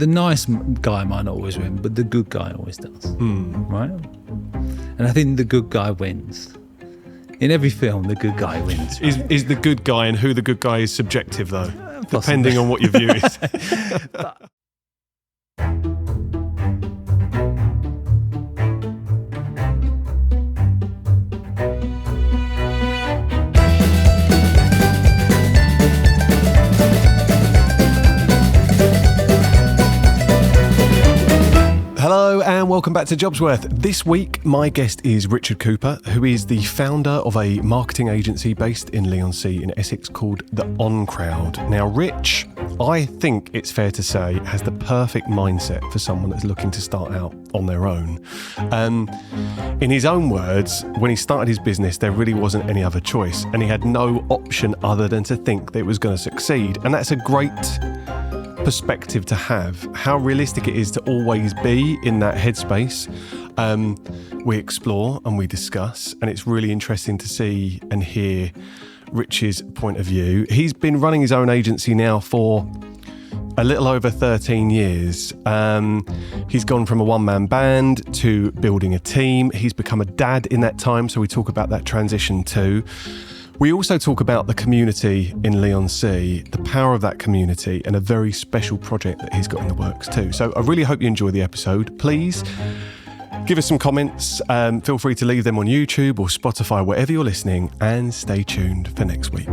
the nice guy might not always win, but the good guy always does, right? And I think the good guy wins. In every film, the good guy wins. Right? Is the good guy, and who the good guy is subjective though, depending on what your view is. Hello and welcome back to JobsWorth. This week, my guest is Richard Cooper, who is the founder of a marketing agency based in Leigh-on-Sea in Essex called the OnCrowd. Now, Rich, I think it's fair to say, has the perfect mindset for someone that's looking to start out on their own. In his own words, when he started his business, there really wasn't any other choice, and he had no option other than to think that it was going to succeed. And that's a great perspective to have. How realistic it is to always be in that headspace. We explore and we discuss, and it's really interesting to see and hear Rich's point of view. He's been running his own agency now for a little over 13 years. He's gone from a one-man band to building a team. He's become a dad in that time, so we talk about that transition too. We also talk about the community in Leigh-on-Sea, the power of that community, and a very special project that he's got in the works too. So I really hope you enjoy the episode. Please give us some comments. Feel free to leave them on YouTube or Spotify, wherever you're listening, and stay tuned for next week.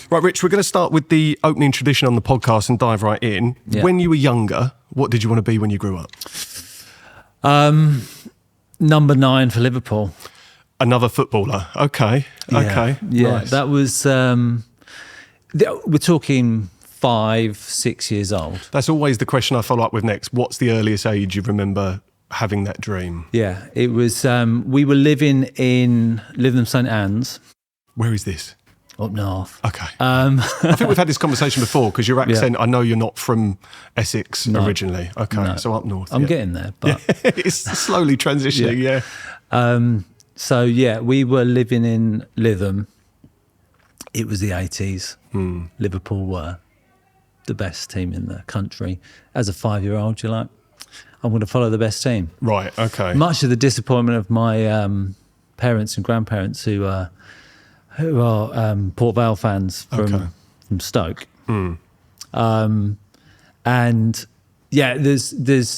Right, Rich, we're going to start with the opening tradition on the podcast and dive right in. Yeah. When you were younger, what did you want to be when you grew up? Number 9 for Liverpool. Another footballer. Okay. Yeah. Nice. That was, we're talking 5-6 years old. That's always the question I follow up with next. What's the earliest age you remember having that dream? Yeah, it was, we were living in Lytham St Anne's. Where is this? Up north. Okay. I think we've had this conversation before, because your accent, I know you're not from Essex originally. Okay, so up north. I'm getting there, but it's slowly transitioning, So we were living in Lytham. It was the 80s. Liverpool were the best team in the country. As a 5-year-old, you're like, I'm going to follow the best team. Right, okay. Much to the disappointment of my parents and grandparents who are Port Vale fans from Stoke. And there's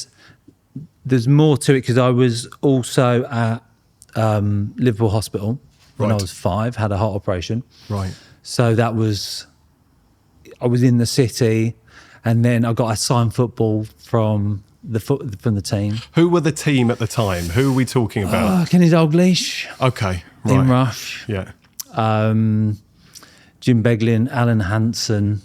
more to it, because I was also at Liverpool Hospital when I was 5, had a heart operation. Right. So I was in the city, and then I got assigned football from the team. Who were the team at the time? Who are we talking about? Kenny Dalglish. Okay, right. Ian Rush. Yeah. Jim Beglin, Alan Hansen.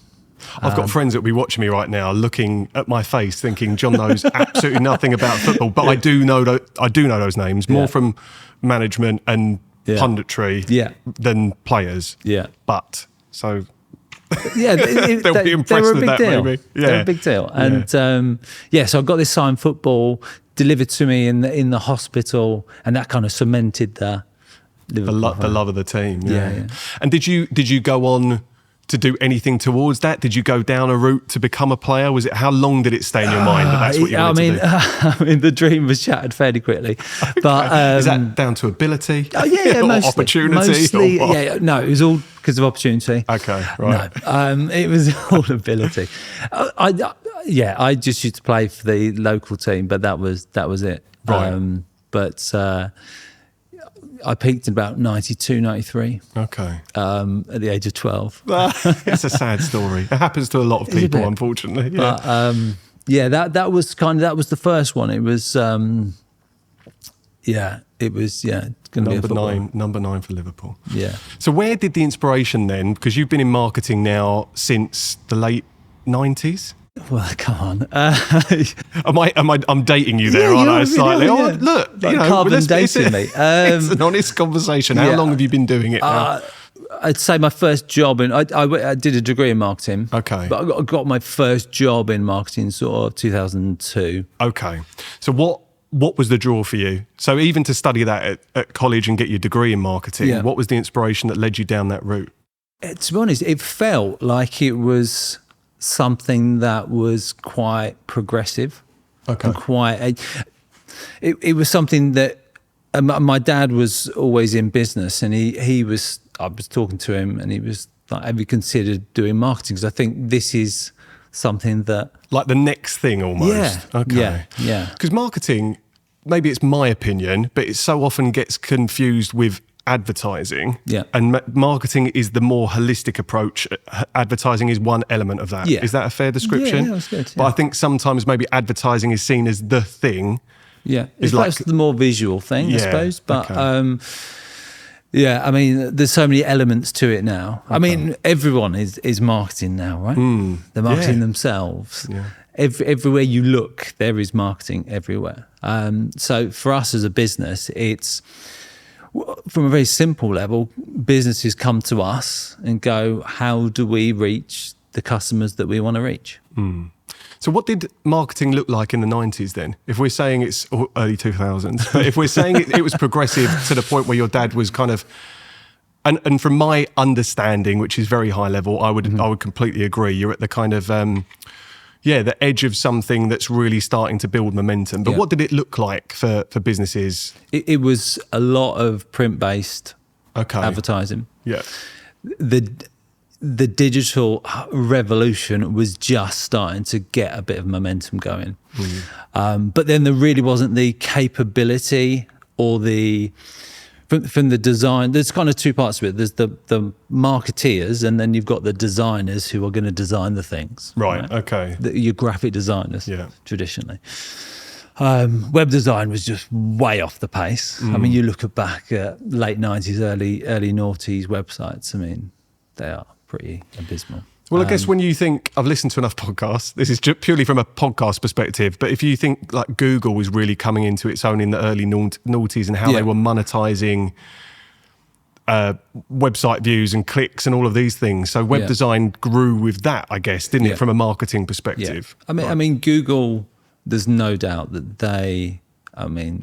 I've got friends that will be watching me right now, looking at my face, thinking John knows absolutely nothing about football, but I do know those names more from management and punditry than players. Yeah, but so they'll be impressed with that. Deal. Maybe They're a big deal. And so I got this signed football delivered to me in the hospital, and that kind of cemented the love of the team. Yeah. And did you go on to do anything towards that? Did you go down a route to become a player? Was it, how long did it stay in your mind that that's what you wanted to do? I mean, the dream was shattered fairly quickly. Okay. But is that down to ability? Oh yeah, or mostly. Opportunity? No, it was all because of opportunity. Okay, right. No, it was all ability. I just used to play for the local team, but that was it. Right. But I peaked in about 92, 93. Okay. At the age of 12. It's a sad story. It happens to a lot of people, unfortunately. Yeah. But that was the first one. It was going to be number 9 for Liverpool. Yeah. So where did the inspiration then? Because you've been in marketing now since the late 90s. Well, come on. I'm dating you there, aren't I? Slightly. Oh, look, carbon dating me. It's an honest conversation. How long have you been doing it now? I'd say my first job I did a degree in marketing. Okay. But I got my first job in marketing sort of 2002. Okay. So what was the draw for you? So even to study that at college and get your degree in marketing, what was the inspiration that led you down that route? To be honest, it felt like it was something that was quite progressive. Okay. And quite, it was something that my dad was always in business, and I was talking to him, and he was like, have you considered doing marketing? Because I think this is something that... Like the next thing almost. Yeah. Okay. Yeah. Because marketing, maybe it's my opinion, but it so often gets confused with advertising. Yeah. And marketing is the more holistic approach. Advertising is one element of that. Yeah. Is that a fair description? Yeah, that's good. But Yeah. I think sometimes maybe advertising is seen as the thing. Yeah. It's That's the more visual thing, I suppose. But yeah, I mean, there's so many elements to it now. I mean, everyone is marketing now, right? They're marketing themselves. Yeah. Everywhere you look, there is marketing everywhere. So for us as a business, it's from a very simple level, businesses come to us and go, how do we reach the customers that we want to reach? So what did marketing look like in the 90s then? If we're saying it's early 2000s, but if we're saying it was progressive to the point where your dad was kind of, and from my understanding, which is very high level, I would completely agree. You're at the kind of, the edge of something that's really starting to build momentum. But what did it look like for businesses? It was a lot of print-based advertising. Yeah. The digital revolution was just starting to get a bit of momentum going. But then there really wasn't the capability or from the design. There's kind of two parts to it. There's the marketeers, and then you've got the designers who are going to design the things. Right. Okay. Your graphic designers, Yeah. traditionally. Web design was just way off the pace. I mean, you look back at late 90s, early noughties websites. I mean, they are pretty abysmal. Well, I guess when you think, I've listened to enough podcasts, this is just purely from a podcast perspective, but if you think like Google was really coming into its own in the early noughties and how they were monetizing website views and clicks and all of these things. So web design grew with that, I guess, didn't it, from a marketing perspective? I mean, Google, there's no doubt that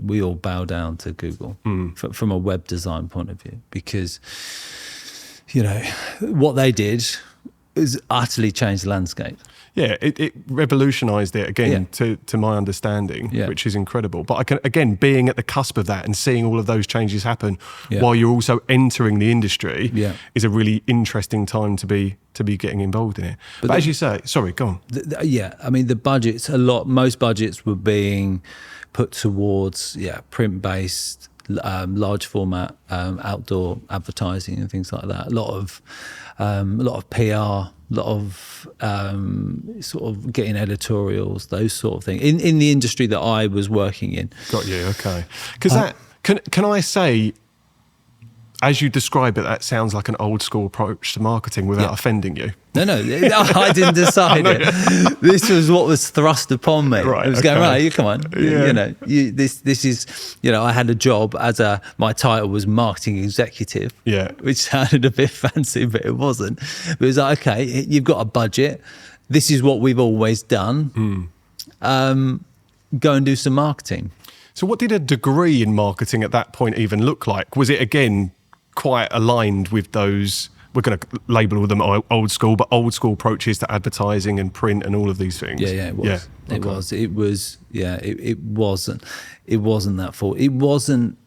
we all bow down to Google from a web design point of view, because, what they did is utterly changed the landscape. Yeah, it revolutionised it again, to my understanding, which is incredible. But being at the cusp of that and seeing all of those changes happen while you're also entering the industry is a really interesting time to be getting involved in it. But as you say, sorry, go on. I mean, the budgets, most budgets were being put towards print-based, large format, outdoor advertising and things like that. A lot of PR, a lot of sort of getting editorials, those sort of things in the industry that I was working in. Got you. Okay. Because can I say, as you describe it, that sounds like an old school approach to marketing without offending you. No, I didn't decide it. This was what was thrust upon me. Right, I was going, right, you come on. This is, I had a job my title was marketing executive, which sounded a bit fancy, but it wasn't. But it was like, okay, you've got a budget. This is what we've always done. Go and do some marketing. So what did a degree in marketing at that point even look like? Was it, again, quite aligned with those, we're going to label them old school, but old school approaches to advertising and print and all of these things? Yeah, it was. Yeah. It was, it wasn't that full. It wasn't,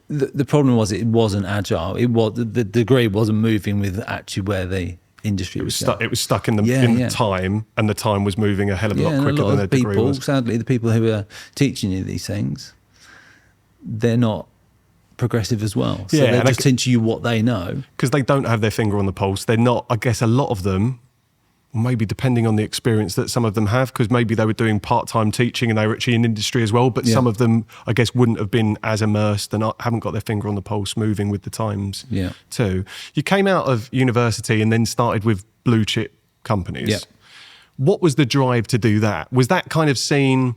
the problem was it wasn't agile. The degree wasn't moving with actually where the industry was going. It was stuck in the time, and the time was moving a hell of a lot quicker than the degree was. Sadly, the people who are teaching you these things, they're not progressive as well. So they're just teaching you what they know. Because they don't have their finger on the pulse. They're not, I guess a lot of them, maybe depending on the experience that some of them have, because maybe they were doing part-time teaching and they were actually in industry as well, but some of them, I guess, wouldn't have been as immersed and haven't got their finger on the pulse moving with the times too. You came out of university and then started with blue chip companies. Yeah. What was the drive to do that? Was that kind of seen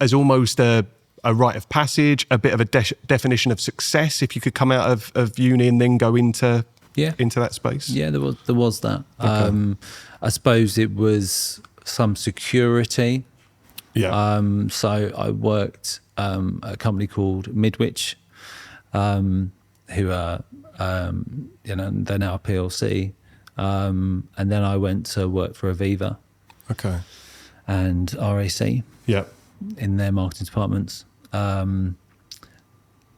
as almost a rite of passage, a bit of a definition of success if you could come out of uni and then go into that space? Yeah, there was that. Okay. I suppose it was some security. So I worked at a company called Midwich, who are, they're now a PLC. And then I went to work for Aviva. Okay. And RAC. Yeah. In their marketing departments. And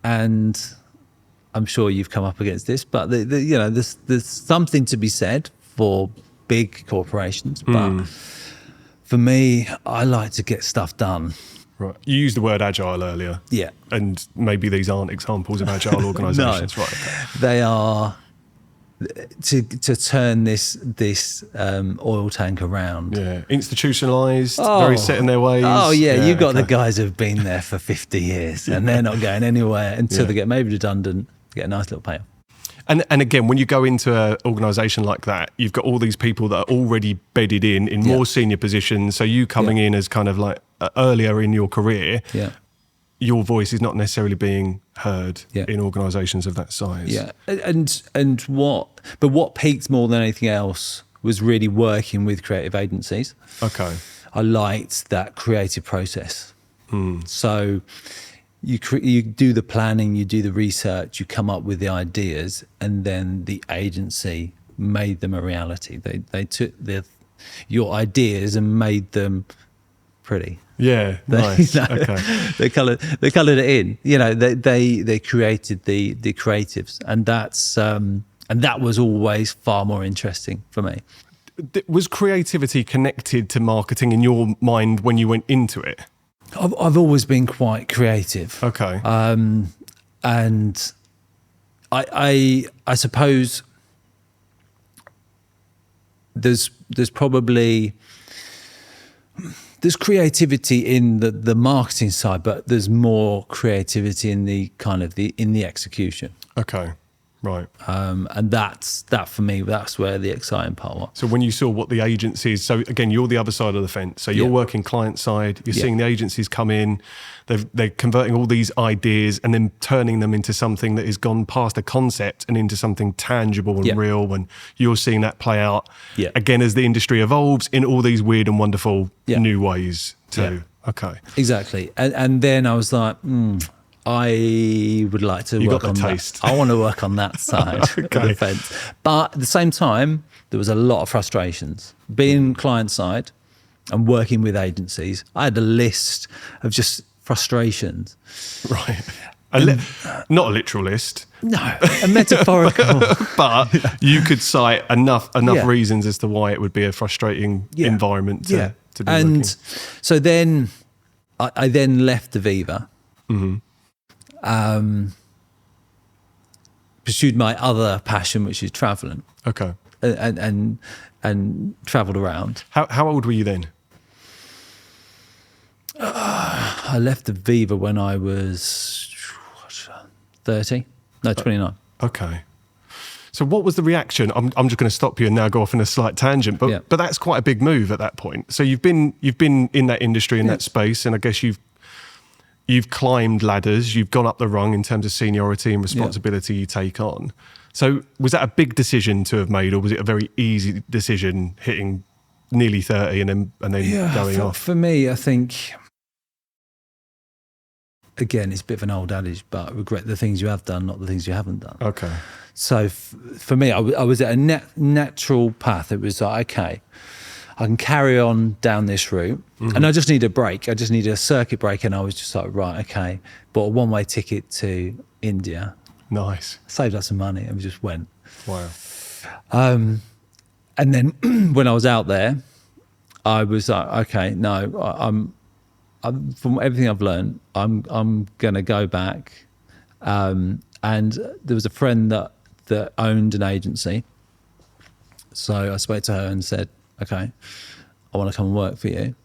I'm sure you've come up against this, but there's something to be said for big corporations. But for me, I like to get stuff done. Right. You used the word agile earlier. Yeah. And maybe these aren't examples of agile organisations. No. Right. Okay. They are to turn this oil tank around. Yeah. Institutionalised, very set in their ways. Oh, yeah. You've got the guys who've been there for 50 years and they're not going anywhere until they get maybe redundant, get a nice little payoff. And again, when you go into an organisation like that, you've got all these people that are already bedded in more senior positions. So you coming in as kind of like earlier in your career, your voice is not necessarily being heard in organisations of that size. Yeah, and what peaked more than anything else was really working with creative agencies. Okay. I liked that creative process. So you do the planning, you do the research, you come up with the ideas, and then the agency made them a reality. They took your ideas and made them pretty. Yeah, nice. Okay. They coloured it in. They created the creatives, and that was always far more interesting for me. Was creativity connected to marketing in your mind when you went into it? I've always been quite creative. Okay. And I suppose there's creativity in the marketing side, but there's more creativity in the execution. Okay. Right. And that for me, that's where the exciting part was. So when you saw what the agencies, so again, you're the other side of the fence. So you're working client side, you're seeing the agencies come in, they're converting all these ideas and then turning them into something that has gone past a concept and into something tangible and real. And you're seeing that play out again as the industry evolves in all these weird and wonderful new ways too. Yeah. Okay. Exactly. And then I was like, I would like to work on that. I want to work on that side of the fence. But at the same time, there was a lot of frustrations. Being client side and working with agencies, I had a list of just frustrations. Right. Not a literal list. No, a metaphorical. But you could cite enough reasons as to why it would be a frustrating environment to be working. And so then I then left Aviva. Pursued my other passion, which is traveling. Okay. And travelled around. How old were you then? I left Aviva when I was 30. No, 29. Okay. So what was the reaction? I'm just going to stop you and now go off in a slight tangent, but that's quite a big move at that point. So you've been in that industry, in that space, and I guess you've climbed ladders, you've gone up the rung in terms of seniority and responsibility you take on. So was that a big decision to have made, or was it a very easy decision hitting nearly 30 and then going off? For me, I think, again, it's a bit of an old adage, but regret the things you have done, not the things you haven't done. Okay. So for me, I was at a natural path. It was like, okay, I can carry on down this route, and I just need a break. I just need a circuit break, and I was just like, right, okay. Bought a one-way ticket to India. Nice. Saved up some money, and we just went. Wow. And then when I was out there, I was like, okay, no, I'm from everything I've learned, I'm gonna go back. And there was a friend that owned an agency, so I spoke to her and said, okay, I want to come and work for you.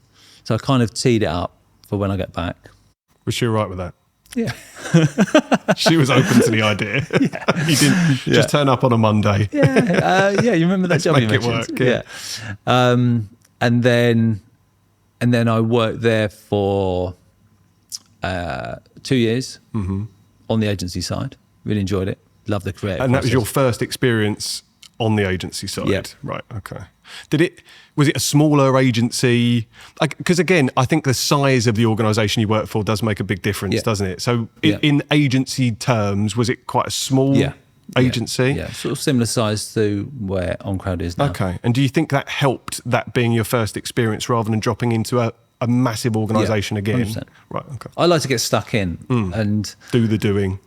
So I kind of teed it up for when I get back. Was she all right with that? Yeah. She was open to the idea. Yeah. You didn't just turn up on a Monday. Yeah. You remember that job you mentioned? Make it work. Yeah. And then I worked there for 2 years on the agency side. Really enjoyed it. Loved the creative And that was process. your first experience on the agency side. Yeah. Right. Okay. Was it a smaller agency? Because again, I think the size of the organisation you work for does make a big difference, doesn't it? So in agency terms, was it quite a small agency? Yeah, sort of similar size to where OnCrowd is now. Okay. And do you think that helped, that being your first experience, rather than dropping into a massive organisation again? 100%. Right. Okay. I like to get stuck in and Do the doing.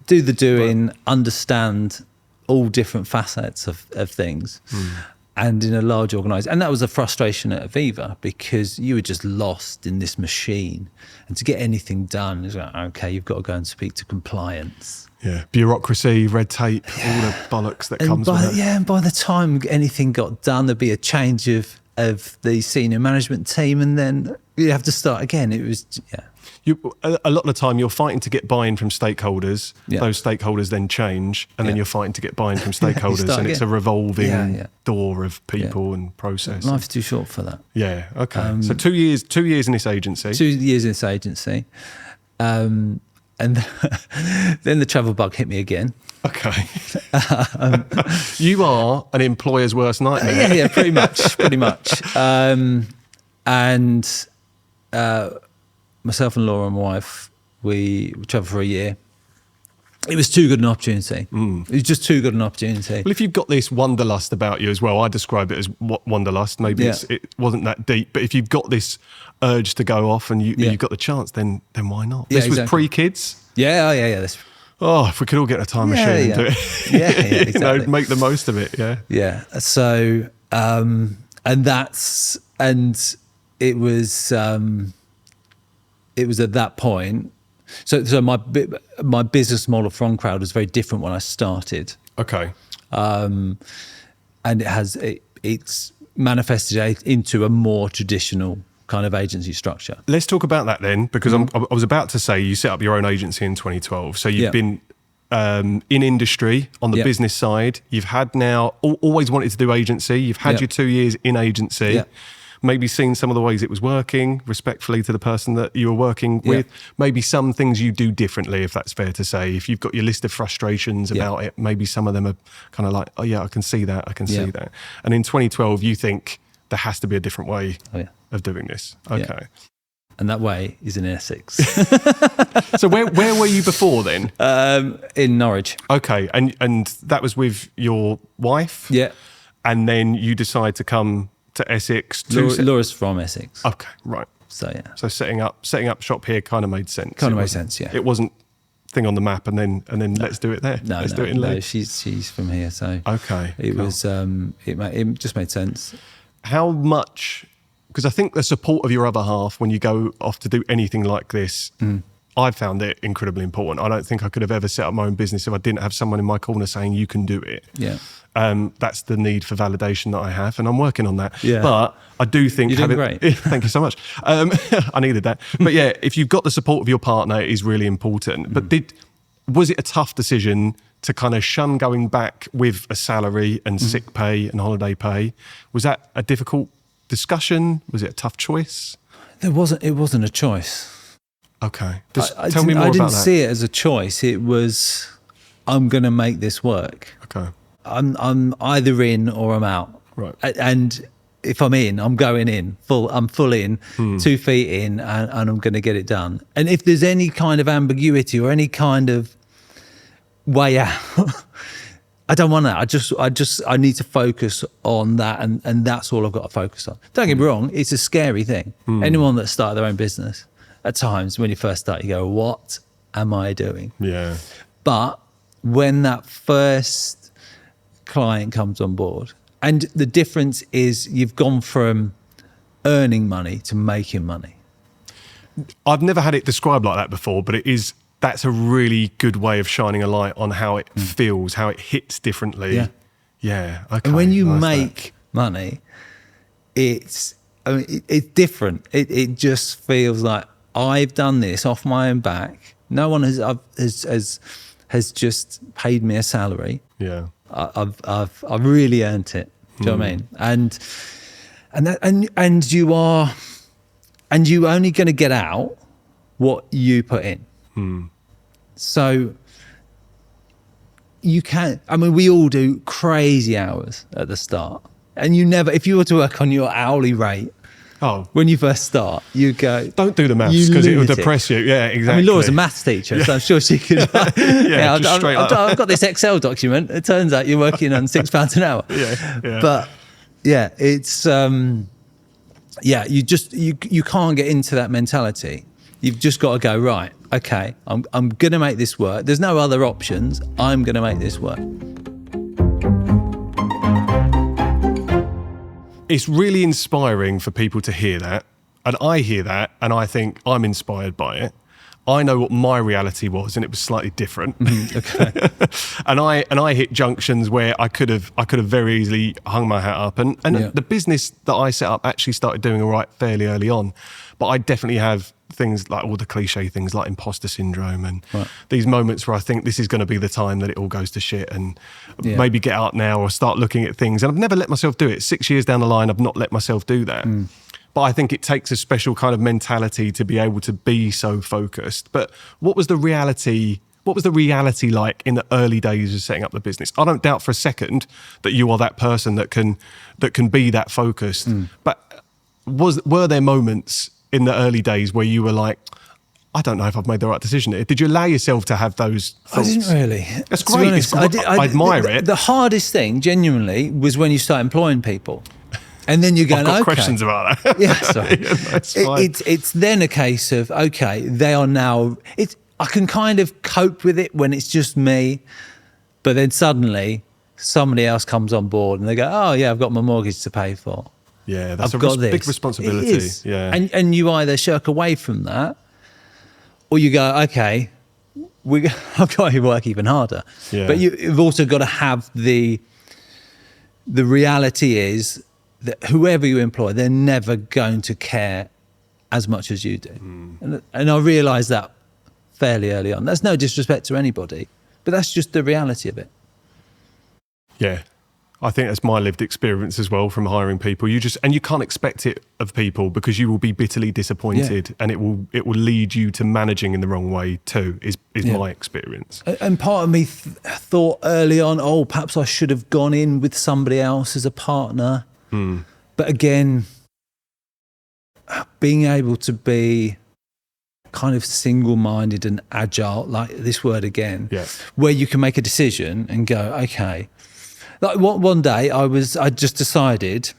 Right. Understand all different facets of things. And in a large organisation, and that was a frustration at Aviva, because you were just lost in this machine, and to get anything done is like, okay, you've got to go and speak to compliance. Yeah, bureaucracy, red tape, all the bollocks that comes with it. Yeah, and by the time anything got done, there'd be a change of the senior management team, and then you have to start again. It was, A lot of the time you're fighting to get buy-in from stakeholders. Yeah. Those stakeholders then change, and then you're fighting to get buy-in from stakeholders, and again. it's a revolving door of people and process. Life's too short for that. Yeah. Okay. So 2 years. 2 years in this agency. 2 years in this agency, and then the travel bug hit me again. Okay. You are an employer's worst nightmare. Yeah, pretty much. And myself and Laura, my wife, we travelled for a year. It was too good an opportunity. It was just too good an opportunity. Well, if you've got this wanderlust about you as well, I describe it as wanderlust. Maybe it wasn't that deep, but if you've got this urge to go off and you've got the chance, then why not? Yeah, this was pre-kids? Yeah. If we could all get a time machine and do it. Yeah, exactly. Make the most of it, yeah. Yeah, so, and it was at that point. So my business model for OnCrowd was very different when I started. Okay. And it's manifested into a more traditional kind of agency structure. Let's talk about that then, because I was about to say you set up your own agency in 2012. So you've been in industry on the business side. You've had now always wanted to do agency. You've had your 2 years in agency. Yeah. Maybe seen some of the ways it was working, respectfully to the person that you were working with. Maybe some things you do differently, if that's fair to say. If you've got your list of frustrations about it, maybe some of them are kind of like, oh yeah, I can see that, I can see that. And in 2012, you think there has to be a different way of doing this. Okay. Yeah. And that way is in Essex. So where were you before then? In Norwich. Okay, and that was with your wife? Yeah. And then you decide to come to Essex. Laura's from Essex. Okay, right. So yeah. So setting up shop here kind of made sense. Kind of made sense, yeah. It wasn't thing on the map and then let's do it there. Let's do it in Leeds. She's from here, so okay. It was it just made sense. How much? Because I think the support of your other half when you go off to do anything like this, I found it incredibly important. I don't think I could have ever set up my own business if I didn't have someone in my corner saying you can do it. Yeah. That's the need for validation that I have, and I'm working on that. Yeah. But I do think you're doing great. Thank you so much. I needed that. But yeah, if you've got the support of your partner, it is really important. But was it a tough decision to kind of shun going back with a salary and sick pay and holiday pay? Was that a difficult discussion? Was it a tough choice? It wasn't a choice. Okay. Tell me more about that. I didn't see it as a choice. It was, I'm going to make this work. Okay. I'm either in or I'm out. Right. And if I'm in, I'm going in. I'm full in, 2 feet in, and I'm going to get it done. And if there's any kind of ambiguity or any kind of way out, I don't want that. I need to focus on that, and that's all I've got to focus on. Don't get me wrong, it's a scary thing. Anyone that started their own business, at times when you first start, you go, what am I doing? Yeah. But when that first client comes on board, and the difference is you've gone from earning money to making money. I've never had it described like that before, but that's a really good way of shining a light on how it feels, how it hits differently. Yeah. Okay. And when you make money, it's different. It just feels like I've done this off my own back. No one has just paid me a salary. Yeah. I've really earned it. Do you know what I mean? And you only going to get out what you put in. So you can't. I mean, we all do crazy hours at the start, and you never. If you were to work on your hourly rate, when you first start, you go. Don't do the maths because it will depress you. Yeah, exactly. I mean, Laura's a maths teacher, so I'm sure she could. I've got this Excel document. It turns out you're working on £6 an hour. Yeah. But yeah, it's you can't get into that mentality. You've just got to go, right, okay, I'm going to make this work. There's no other options. I'm going to make this work. It's really inspiring for people to hear that. And I hear that and I think I'm inspired by it. I know what my reality was and it was slightly different. Okay. and I hit junctions where I could have very easily hung my hat up. And the business that I set up actually started doing all right fairly early on. But I definitely have things like all the cliche things like imposter syndrome and these moments where I think this is going to be the time that it all goes to shit and maybe get out now or start looking at things. And I've never let myself do it. 6 years down the line, I've not let myself do that. But I think it takes a special kind of mentality to be able to be so focused. But what was the reality like in the early days of setting up the business? I don't doubt for a second that you are that person that can be that focused. But were there moments in the early days where you were like, I don't know if I've made the right decision here? Did you allow yourself to have those thoughts? I didn't really. That's great. I admire it. The hardest thing, genuinely, was when you start employing people. And then you're going, I've got questions about that. Yeah, sorry. That's fine. It's then a case of, okay, they are now, I can kind of cope with it when it's just me, but then suddenly somebody else comes on board and they go, oh yeah, I've got my mortgage to pay for. Yeah, that's a big responsibility. It is. Yeah. And you either shirk away from that or you go, okay, I've got to work even harder. Yeah. But you've also got to have the reality is that whoever you employ, they're never going to care as much as you do. And I realised that fairly early on. That's no disrespect to anybody, but that's just the reality of it. Yeah. I think that's my lived experience as well from hiring people. You can't expect it of people because you will be bitterly disappointed and it will lead you to managing in the wrong way too, is my experience. And part of me thought early on, perhaps I should have gone in with somebody else as a partner. But again, being able to be kind of single-minded and agile, like this word again, where you can make a decision and go, okay. Like one day I just decided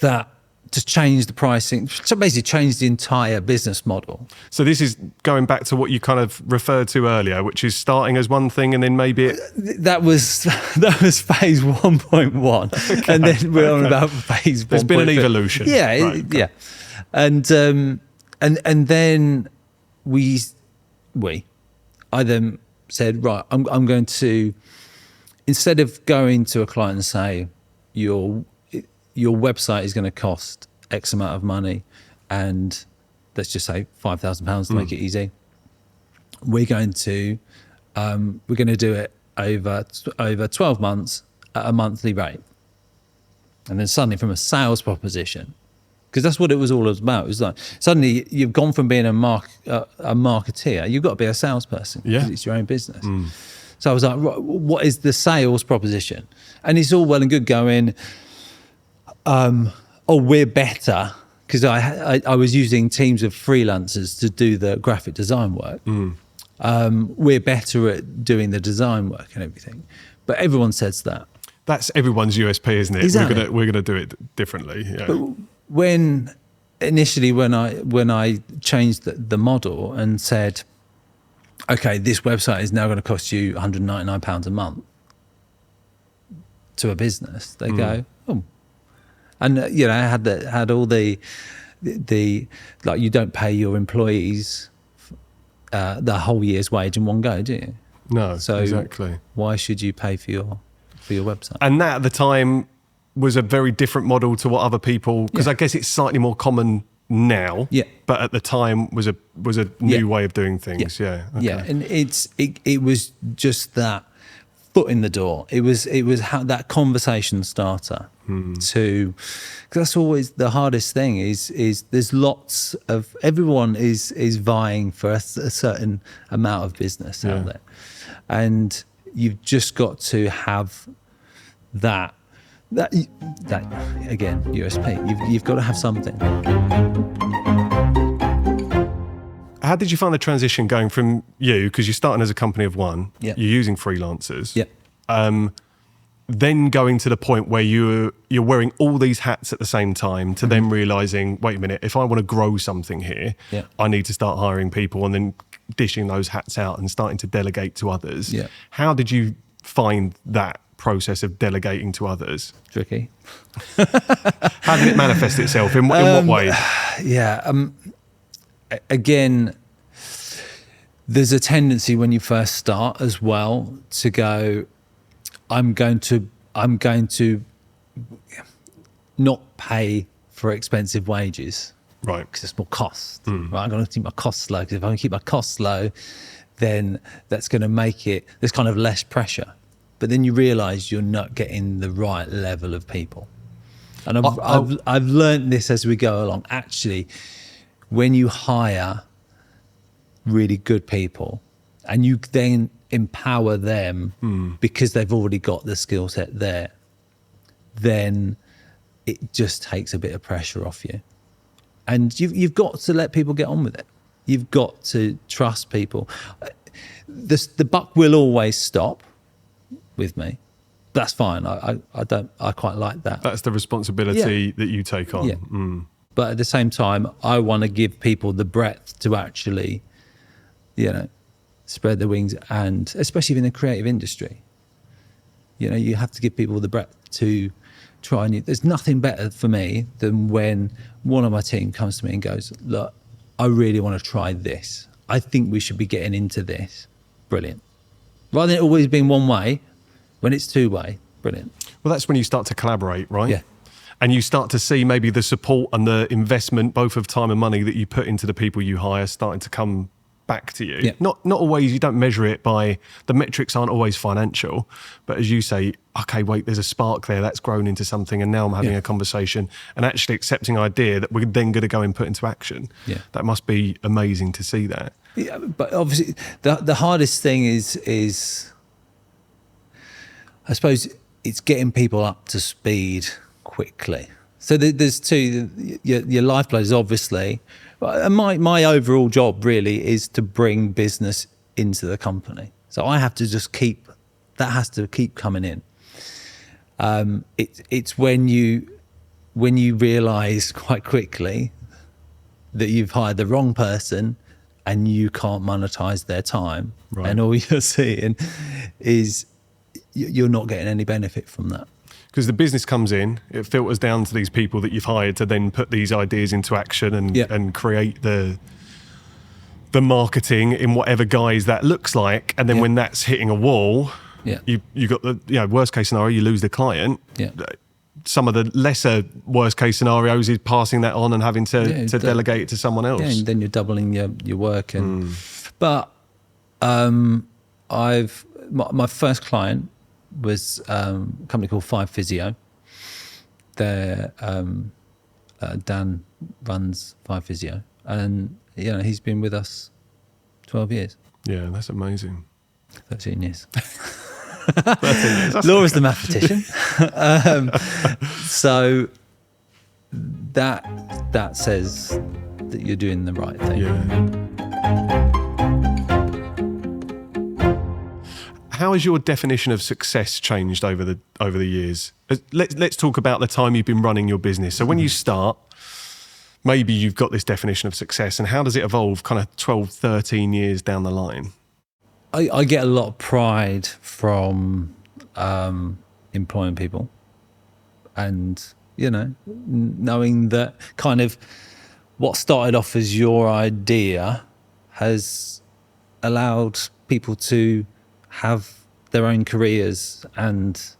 that to change the pricing, so basically change the entire business model. So this is going back to what you kind of referred to earlier, which is starting as one thing and then maybe that was phase 1.1, okay, and then we're on about phase 1. There's been an evolution. Yeah, right, okay. Yeah, and then I then said, right, I'm going to, instead of going to a client and say your website is going to cost X amount of money, and let's just say £5,000 to make it easy. We're going to do it over 12 months at a monthly rate, and then suddenly from a sales proposition, because that's what it was all about. It was like suddenly you've gone from being a marketeer, you've got to be a salesperson because it's your own business. So I was like, what is the sales proposition? And it's all well and good going, we're better, because I was using teams of freelancers to do the graphic design work. We're better at doing the design work and everything. But everyone says that. That's everyone's USP, isn't it? Exactly. We're gonna do it differently. Yeah. But when I changed the model and said, okay, this website is now going to cost you £199 a month to a business, they go, oh. And, I had all the like, you don't pay your employees the whole year's wage in one go, do you? No, so exactly. Why should you pay for your website? And that at the time was a very different model to what other people, because I guess it's slightly more common now, but at the time was a new way of doing things. And it was just that foot in the door. It was how that conversation starter to, because that's always the hardest thing is there's lots of, everyone is vying for a certain amount of business out there, and you've just got to have that again, USP. You've got to have something. How did you find the transition going from because you're starting as a company of one, Yeah. you're using freelancers, Yeah. then going to the point where you're wearing all these hats at the same time to then realising, wait a minute, if I want to grow something here, Yeah. I need to start hiring people and then dishing those hats out and starting to delegate to others. Yeah. How did you find that process of delegating to others? Tricky. How did it manifest itself? In what way? Yeah. Again, there's a tendency when you first start as well to go, I'm going to not pay for expensive wages, Right. because it's more cost. Right? I'm going to keep my costs low, because if I can keep my costs low, then that's going to make it, there's kind of less pressure. But then you realise you're not getting the right level of people. And I've learned this as we go along. Actually, when you hire really good people and you then empower them because they've already got the skill set there, then it just takes a bit of pressure off you. And you've got to let people get on with it. You've got to trust people. The buck will always stop with me. That's fine. I quite like that. That's the responsibility that you take on. Yeah. But at the same time, I want to give people the breadth to actually, spread their wings, and especially in the creative industry, you have to give people the breadth to try and. There's nothing better for me than when one of my team comes to me and goes, "Look, I really want to try this. I think we should be getting into this." Brilliant. Rather than it always being one way, when it's two way, brilliant. Well, that's when you start to collaborate, right? Yeah. And you start to see maybe the support and the investment, both of time and money, that you put into the people you hire starting to come back to you. Yeah. Not always, you don't measure it by, the metrics aren't always financial, but as you say, okay, wait, there's a spark there, that's grown into something, and now I'm having a conversation and actually accepting an idea that we're then going to go and put into action. Yeah. That must be amazing to see that. Yeah, but obviously the hardest thing is, I suppose, it's getting people up to speed quickly. So there's two. Your lifeblood is obviously, and my overall job really is to bring business into the company. So I have to just has to keep coming in. It's when you realise quite quickly that you've hired the wrong person and you can't monetize their time, right. And all you're seeing is you're not getting any benefit from that. Because the business comes in, it filters down to these people that you've hired to then put these ideas into action and create the marketing in whatever guise that looks like. And then when that's hitting a wall, you got the worst case scenario, you lose the client. Yeah. Some of the lesser worst case scenarios is passing that on and having to delegate it to someone else. Yeah, and then you're doubling your work. But my first client was a company called 5 Physio. Dan runs 5 Physio, and he's been with us 12 years. Yeah, that's amazing. 13 years. 13 years. Laura's the mathematician. So that says that you're doing the right thing. Yeah. How has your definition of success changed over the years? Let's talk about the time you've been running your business. So when you start, maybe you've got this definition of success, and how does it evolve kind of 12, 13 years down the line? I get a lot of pride from employing people, and knowing that kind of what started off as your idea has allowed people to have their own careers and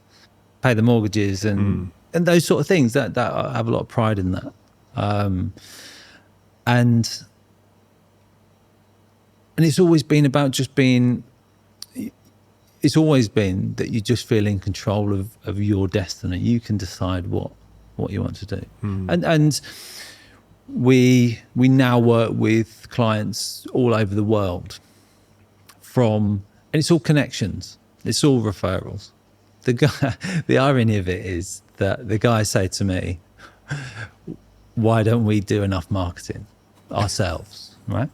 pay the mortgages and those sort of things. That I have a lot of pride in that. And it's always been about just being. It's always been that you just feel in control of your destiny. You can decide what you want to do. And we now work with clients all over the world and it's all connections. It's all referrals. The irony of it is that the guys say to me, why don't we do enough marketing ourselves, right?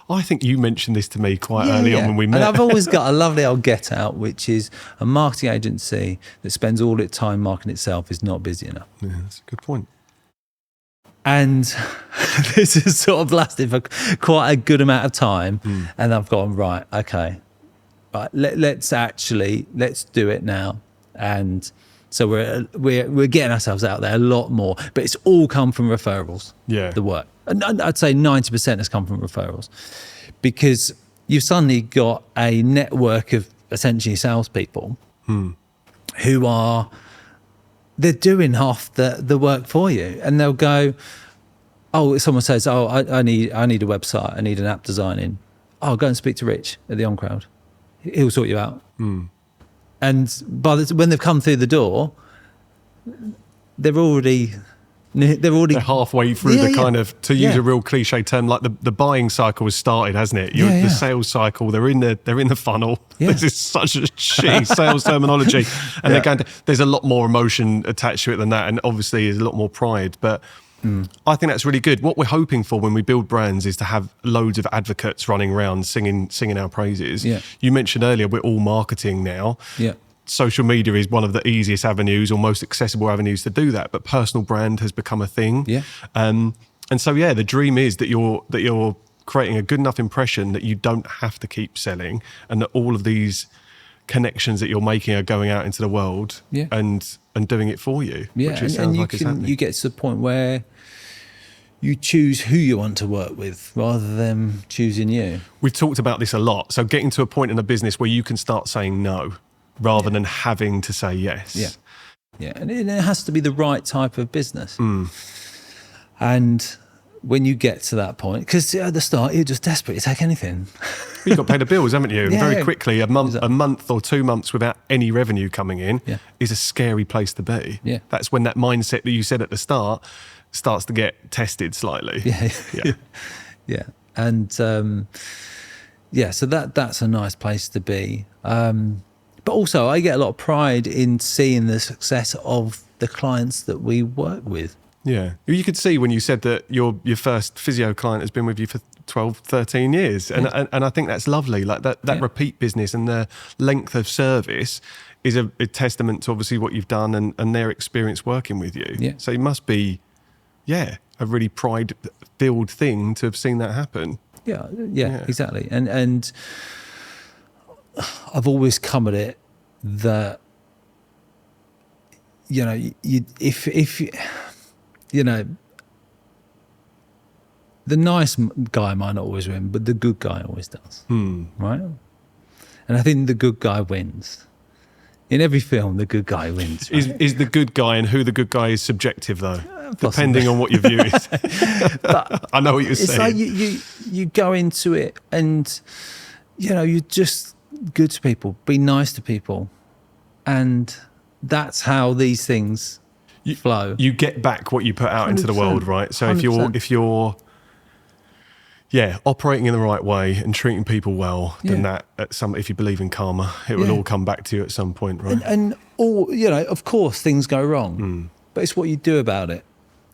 I think you mentioned this to me quite early on when we met. And I've always got a lovely old get out, which is a marketing agency that spends all its time marketing itself is not busy enough. Yeah, that's a good point. And this has sort of lasted for quite a good amount of time. And I've gone, right, okay, right, let's do it now. And so we're getting ourselves out there a lot more, but it's all come from referrals. Yeah. The work. And I'd say 90% has come from referrals, because you've suddenly got a network of essentially salespeople who they're doing half the work for you, and they'll go, oh, someone says, oh, I need a website, I need an app designing. Oh, go and speak to Rich at the OnCrowd. He'll sort you out. And when they've come through the door, they're halfway through the kind of, to use a real cliche term, like the buying cycle has started, hasn't it? The sales cycle, they're in the funnel. Yeah. This is such a shitty sales terminology. And they're there's a lot more emotion attached to it than that. And obviously there's a lot more pride. But I think that's really good. What we're hoping for when we build brands is to have loads of advocates running around singing our praises. Yeah. You mentioned earlier, we're all marketing now. Yeah. Social media is one of the easiest avenues or most accessible avenues to do that, but personal brand has become a thing. Yeah. And so, the dream is that you're creating a good enough impression that you don't have to keep selling, and that all of these connections that you're making are going out into the world and doing it for you. Yeah, which sounds like it's happening. You get to the point where you choose who you want to work with rather than choosing you. We've talked about this a lot. So getting to a point in a business where you can start saying no rather than having to say yes. Yeah. Yeah. And it has to be the right type of business. And when you get to that point, because at the start, you're just desperate to take anything. You've got to pay the bills, haven't you? And very quickly, a month or 2 months without any revenue coming in is a scary place to be. Yeah. That's when that mindset that you said at the start starts to get tested slightly. Yeah. And so that's a nice place to be. But also, I get a lot of pride in seeing the success of the clients that we work with. Yeah. You could see when you said that your first physio client has been with you for 12, 13 years. And I think that's lovely. Like that repeat business and the length of service is a testament to obviously what you've done and their experience working with you. Yeah. So it must be, a really pride-filled thing to have seen that happen. Yeah, exactly. And I've always come at it that, if the nice guy might not always win, but the good guy always does, right? And I think the good guy wins. In every film, the good guy wins. Right? Is the good guy, and who the good guy is subjective, though, depending on what your view is. But I know what you're saying. It's like you go into it and, you're just good to people, be nice to people. And that's how these things flow. You get back what you put out into the world, right? So 100%. if you're operating in the right way and treating people well, then if you believe in karma, it will all come back to you at some point, right? And all, of course things go wrong, but it's what you do about it.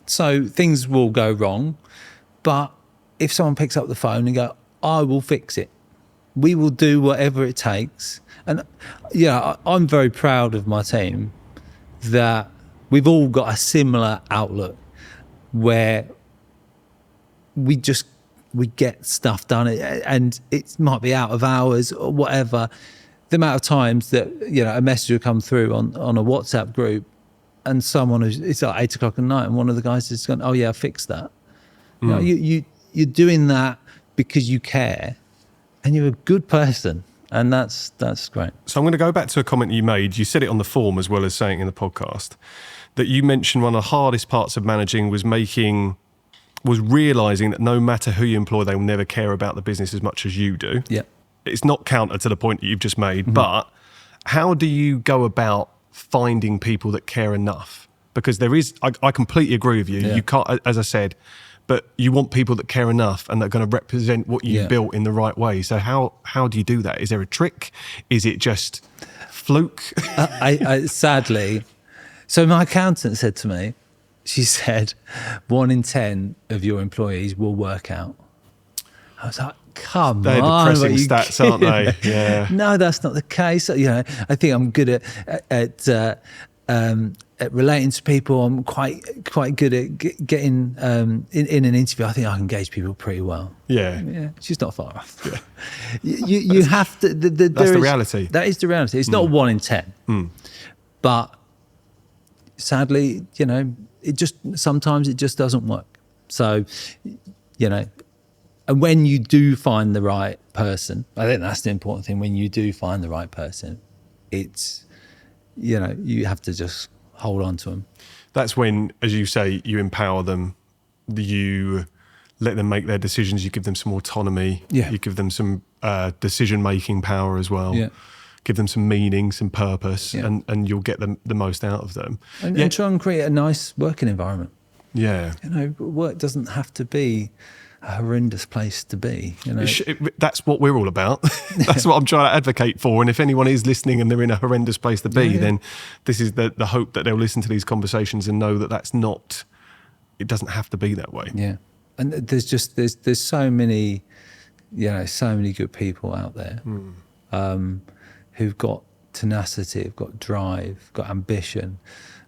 So things will go wrong, but if someone picks up the phone and go, I will fix it, we will do whatever it takes. And I'm very proud of my team that we've all got a similar outlook where we get stuff done, and it might be out of hours or whatever. The amount of times that a message will come through on a WhatsApp group, and it's like 8 o'clock at night, and one of the guys has gone, "Oh yeah, I fixed that." You're doing that because you care, and you're a good person, and that's great. So I'm going to go back to a comment you made. You said it on the form as well as saying it in the podcast, that you mentioned one of the hardest parts of managing was realising that no matter who you employ, they will never care about the business as much as you do. Yeah. It's not counter to the point that you've just made, but how do you go about finding people that care enough? Because I completely agree with you. Yeah. You can't, as I said, but you want people that care enough and that are going to represent what you've built in the right way. So how do you do that? Is there a trick? Is it just fluke? I sadly, so my accountant said to me, she said, 1 in 10 of your employees will work out. I was like, come They're on. depressing stats, aren't they? Yeah. No, that's not the case. You know, I think I'm good at relating to people. I'm quite good at getting in an interview. I think I can gauge people pretty well. Yeah. She's not far off. Yeah. you have to. That's the reality. That is the reality. It's not 1 in 10, but sadly, you know, sometimes it just doesn't work. So, you know, and when you do find the right person, I think that's the important thing. When you do find the right person, it's, you know, you have to just hold on to them. That's when, as you say, you empower them, you let them make their decisions, you give them some autonomy, you give them some decision-making power as well. Yeah. Give them some meaning, some purpose, and you'll get the most out of them. And try and create a nice working environment. Yeah. You know, work doesn't have to be a horrendous place to be. You know, that's what we're all about. That's what I'm trying to advocate for. And if anyone is listening and they're in a horrendous place to be, then this is the hope that they'll listen to these conversations and know that that's not. It doesn't have to be that way. Yeah, and there's so many, you know, so many good people out there who've got tenacity, have got drive, got ambition,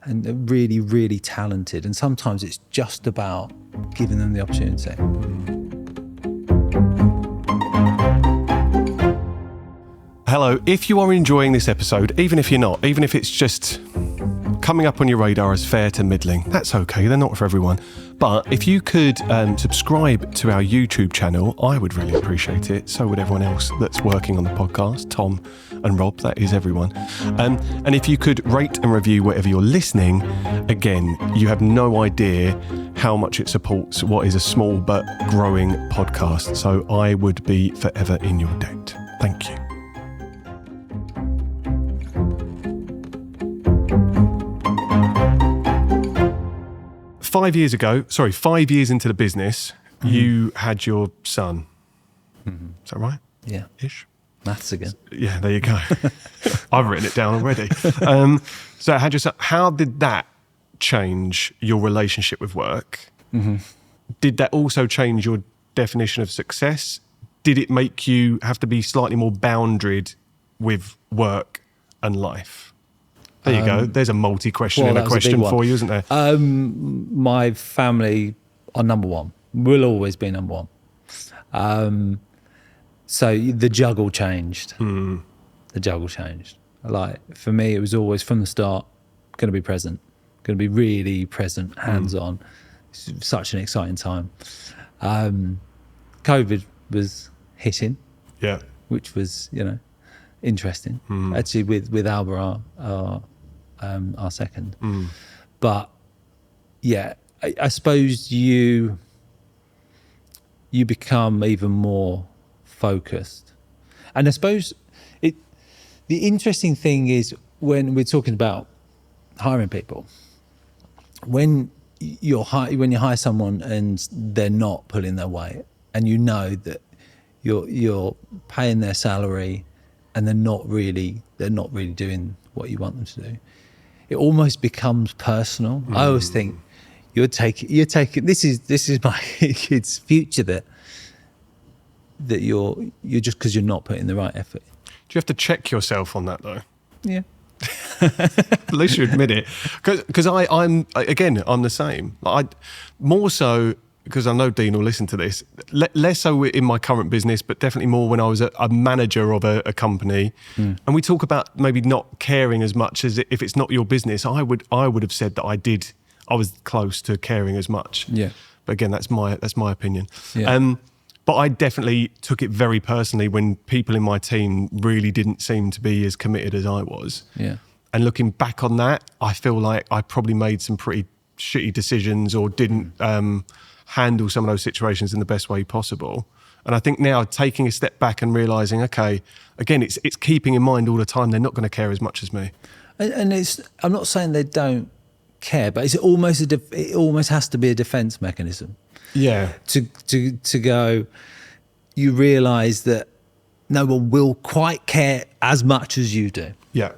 and they're really, really talented. And sometimes it's just about giving them the opportunity. Hello, if you are enjoying this episode, even if you're not, even if it's just coming up on your radar as fair to middling, that's okay, they're not for everyone. But if you could subscribe to our YouTube channel, I would really appreciate it. So would everyone else that's working on the podcast, Tom and Rob, that is everyone. And if you could rate and review wherever you're listening, again, you have no idea how much it supports what is a small but growing podcast. So I would be forever in your debt. Thank you. Five years into the business, you had your son. Is that right? Yeah. Ish? Maths again. Yeah, there you go. I've written it down already. So had your son. How did that change your relationship with work? Did that also change your definition of success? Did it make you have to be slightly more boundaried with work and life? There you go. There's a multi-question in a question for you, isn't there? My family are number one. Will always be number one. So the juggle changed. The juggle changed. Like, for me, it was always from the start, going to be present, going to be really present, hands-on. It's such an exciting time. COVID was hitting, which was, you know, interesting. Actually, with Alba, our second. But yeah, I suppose you become even more focused. And I suppose the interesting thing is, when we're talking about hiring people, when you hire someone and they're not pulling their weight, and you know that you're paying their salary and they're not really doing what you want them to do, it almost becomes personal. I always think you're taking this is my kid's future, that you're just, because you're not putting the right effort. Do you have to check yourself on that though? Yeah. At least you admit it. Because I'm the same. More so because I know Dean will listen to this, less so in my current business, but definitely more when I was a manager of a company. And we talk about maybe not caring as much as if it's not your business. I would have said that I was close to caring as much. Yeah. But again, that's my opinion. Yeah. But I definitely took it very personally when people in my team really didn't seem to be as committed as I was. Yeah. And looking back on that, I feel like I probably made some pretty shitty decisions, or didn't handle some of those situations in the best way possible. And I think now, taking a step back and realising, okay, again, it's keeping in mind all the time they're not going to care as much as me. And I'm not saying they don't care, but it almost has to be a defence mechanism. Yeah. To go, you realise that no one will quite care as much as you do. Yeah.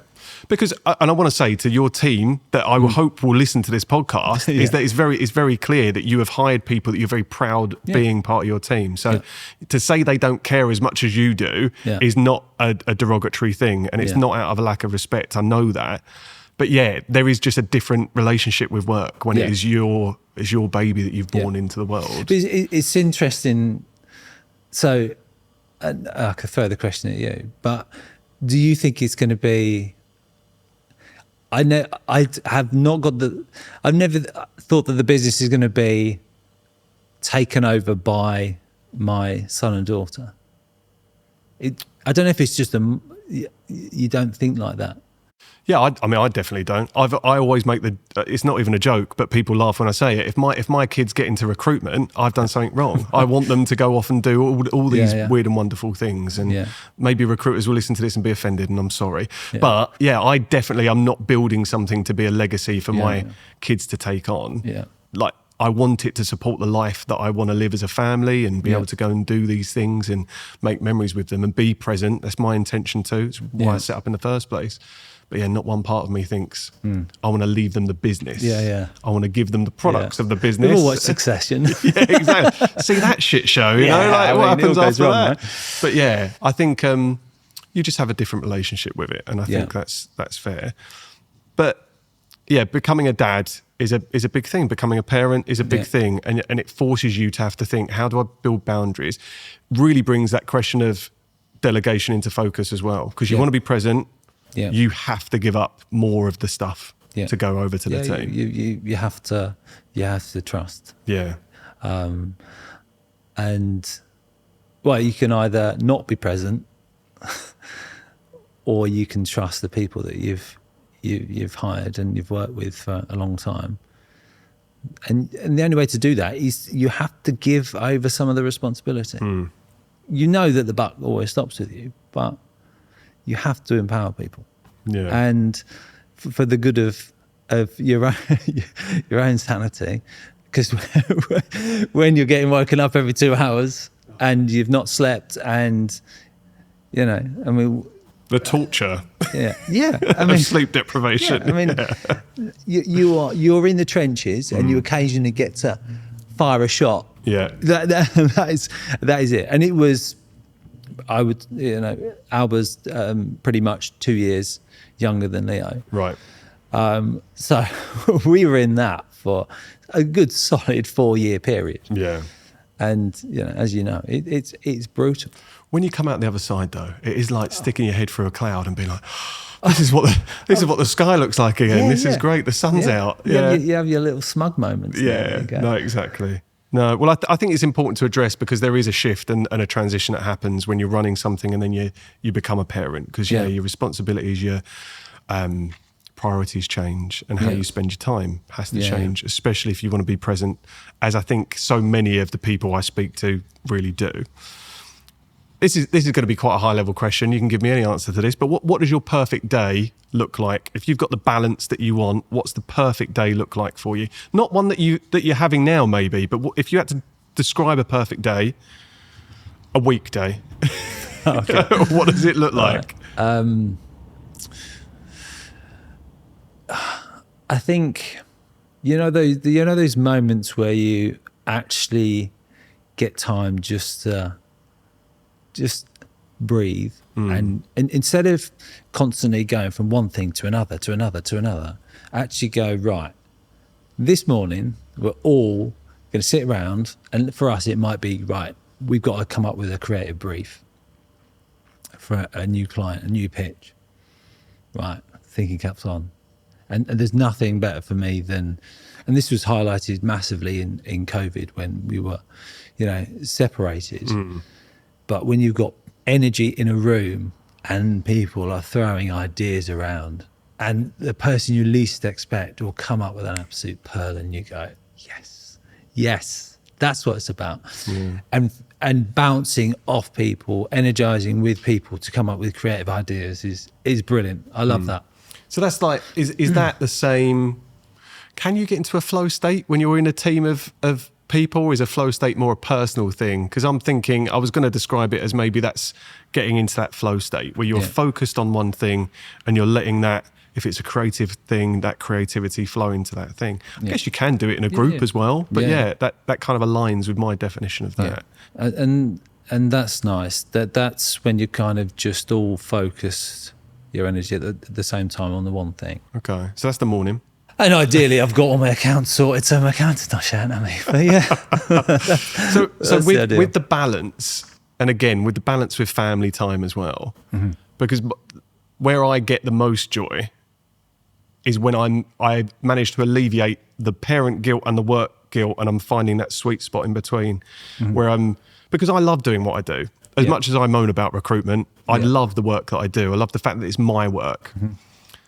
Because, and I want to say to your team that I will hope will listen to this podcast, is that it's very clear that you have hired people that you're very proud being part of your team. So to say they don't care as much as you do is not a derogatory thing, and it's not out of a lack of respect. I know that. But yeah, there is just a different relationship with work when it is your baby that you've born into the world. It's interesting. So I could throw the question at you, but do you think it's going to be... I've never thought that the business is going to be taken over by my son and daughter. I don't know if it's just you don't think like that. Yeah, I mean, I definitely don't. I always make it's not even a joke, but people laugh when I say it. If my kids get into recruitment, I've done something wrong. I want them to go off and do all these weird and wonderful things. And maybe recruiters will listen to this and be offended, and I'm sorry. Yeah. But yeah, I'm not building something to be a legacy for my kids to take on. Yeah. Like, I want it to support the life that I want to live as a family and be able to go and do these things and make memories with them and be present. That's my intention too. It's why I set up in the first place. But yeah, not one part of me thinks I want to leave them the business. I want to give them the products of the business. We've all watched Succession. Exactly. See that shit show, you know, like what happens after that? Right? But yeah, I think you just have a different relationship with it, and I think that's fair. But yeah, becoming a dad is a big thing. Becoming a parent is a big thing, and it forces you to have to think, how do I build boundaries? Really brings that question of delegation into focus as well, because you want to be present. Yeah. You have to give up more of the stuff to go over to the team. You have to trust. Yeah. And well, you can either not be present, or you can trust the people that you've hired and you've worked with for a long time. And the only way to do that is you have to give over some of the responsibility. You know that the buck always stops with you, but you have to empower people, and for the good of your own sanity. Because when you're getting woken up every 2 hours and you've not slept, and you know, I mean, the torture, I mean, sleep deprivation. I mean, you're in the trenches, and you occasionally get to fire a shot. That is it, and it was. Alba's pretty much 2 years younger than Leo. Right. So we were in that for a good solid 4-year period. Yeah. And, you know, as you know, it's brutal. When you come out the other side, though, it is like sticking your head through a cloud and being like, this is what the sky looks like again. This is great. The sun's out. Yeah. You have your little smug moments. Yeah. No, exactly. No, well, I think it's important to address, because there is a shift and a transition that happens when you're running something and then you become a parent, because your responsibilities, your priorities change, and how you spend your time has to change, especially if you want to be present, as I think so many of the people I speak to really do. This is going to be quite a high level question. You can give me any answer to this, but what does your perfect day look like? If you've got the balance that you want, what's the perfect day look like for you? Not one that you're having now, maybe, but if you had to describe a perfect day, a weekday, what does it look like? I think those moments where you actually get time just to breathe, and instead of constantly going from one thing to another, actually go, right, this morning we're all going to sit around, and for us it might be, right, we've got to come up with a creative brief for a new client, a new pitch. Right, thinking caps on. And there's nothing better for me than, and this was highlighted massively in COVID when we were, separated. But when you've got energy in a room and people are throwing ideas around, and the person you least expect will come up with an absolute pearl, and you go, yes, that's what it's about. And bouncing off people, energizing with people to come up with creative ideas is brilliant. I love that. So that's like, is that the same? Can you get into a flow state when you're in a team of people, or is a flow state more a personal thing? Because I'm thinking, I was going to describe it as maybe that's getting into that flow state where you're focused on one thing and you're letting that, if it's a creative thing, that creativity flow into that thing. I guess you can do it in a group as well. But that kind of aligns with my definition of that. And that's nice. That's when you kind of just all focus your energy at the same time on the one thing. Okay, so that's the morning. And ideally, I've got all my accounts sorted, so my accountant's not shouting at me. But yeah. so with the balance, and again, with the balance with family time as well, because where I get the most joy is when I manage to alleviate the parent guilt and the work guilt, and I'm finding that sweet spot in between where because I love doing what I do. As much as I moan about recruitment, I love the work that I do. I love the fact that it's my work.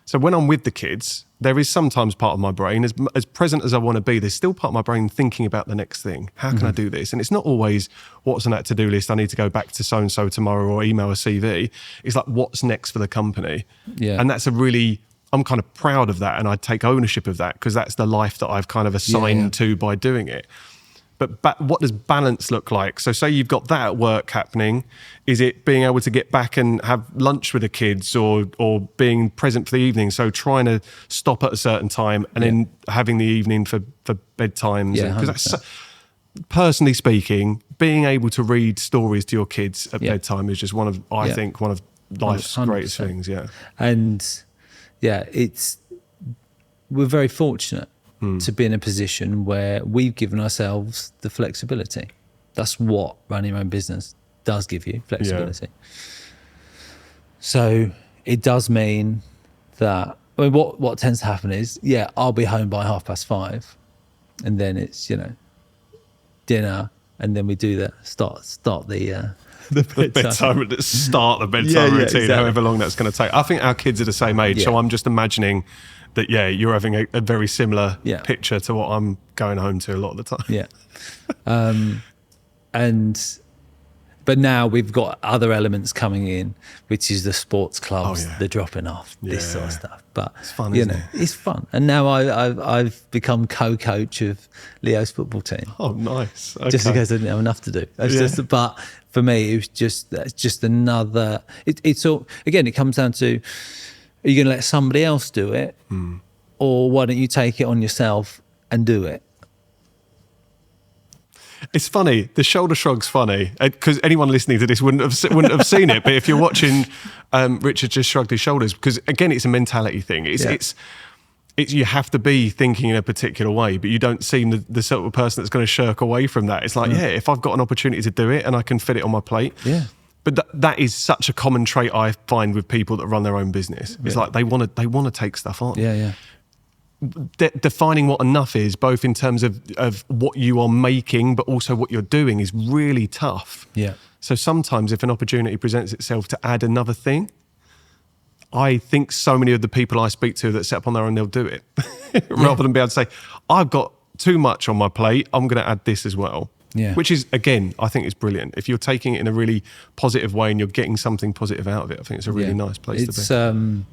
So when I'm with the kids, there is sometimes part of my brain, as present as I want to be, there's still part of my brain thinking about the next thing. How can I do this? And it's not always what's on that to-do list, I need to go back to so-and-so tomorrow or email a CV. It's like, what's next for the company? Yeah. And that's I'm kind of proud of that, and I take ownership of that because that's the life that I've kind of assigned to by doing it. But what does balance look like? So say you've got that at work happening. Is it being able to get back and have lunch with the kids or being present for the evening? So trying to stop at a certain time and then having the evening for bedtimes. Because that's, personally speaking, being able to read stories to your kids at bedtime is just I think one of life's 100%. Greatest things. Yeah. And we're very fortunate to be in a position where we've given ourselves the flexibility. That's what running your own business does give you, flexibility. So it does mean that, what tends to happen is, I'll be home by 5:30, and then it's, dinner, and then we do the start the bedtime. Start the bedtime routine, exactly. However long that's going to take. I think our kids are the same age, so I'm just imagining that you're having a very similar picture to what I'm going home to a lot of the time. But now we've got other elements coming in, which is the sports clubs, the dropping off, this sort of stuff. But it's fun, isn't it? It's fun. And now I've become co-coach of Leo's football team. Oh, nice. Okay. Just because I didn't have enough to do. But for me, it was just another. It's all, again, it comes down to, are you going to let somebody else do it, or why don't you take it on yourself and do it? It's funny. The shoulder shrug's funny because anyone listening to this wouldn't have seen it. But if you're watching, Richard just shrugged his shoulders because again, it's a mentality thing. It's you have to be thinking in a particular way, but you don't seem the sort of person that's going to shirk away from that. It's like, if I've got an opportunity to do it and I can fit it on my plate, But that is such a common trait I find with people that run their own business. It's like they want to take stuff on. Defining what enough is, both in terms of what you are making, but also what you're doing, is really tough. So sometimes if an opportunity presents itself to add another thing, I think so many of the people I speak to that set up on their own, they'll do it. Rather than be able to say, I've got too much on my plate, I'm going to add this as well. Which is, again, I think is brilliant. If you're taking it in a really positive way and you're getting something positive out of it, I think it's a really nice place to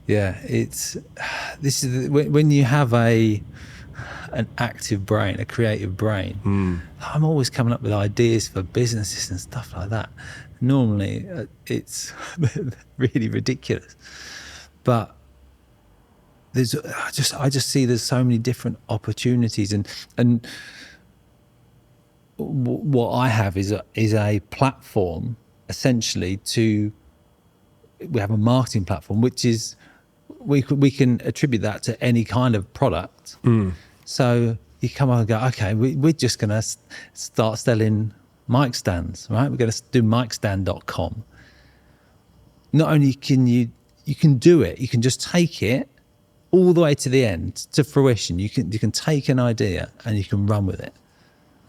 be. When you have an active brain, a creative brain, I'm always coming up with ideas for businesses and stuff like that. Normally, it's really ridiculous, but I just see there's so many different opportunities and. What I have is a platform, essentially, we have a marketing platform, which is, we can attribute that to any kind of product. So you come on and go, okay, we're just going to start selling mic stands, right? We're going to do micstand.com. Not only can you can do it, you can just take it all the way to the end, to fruition. You can take an idea and you can run with it.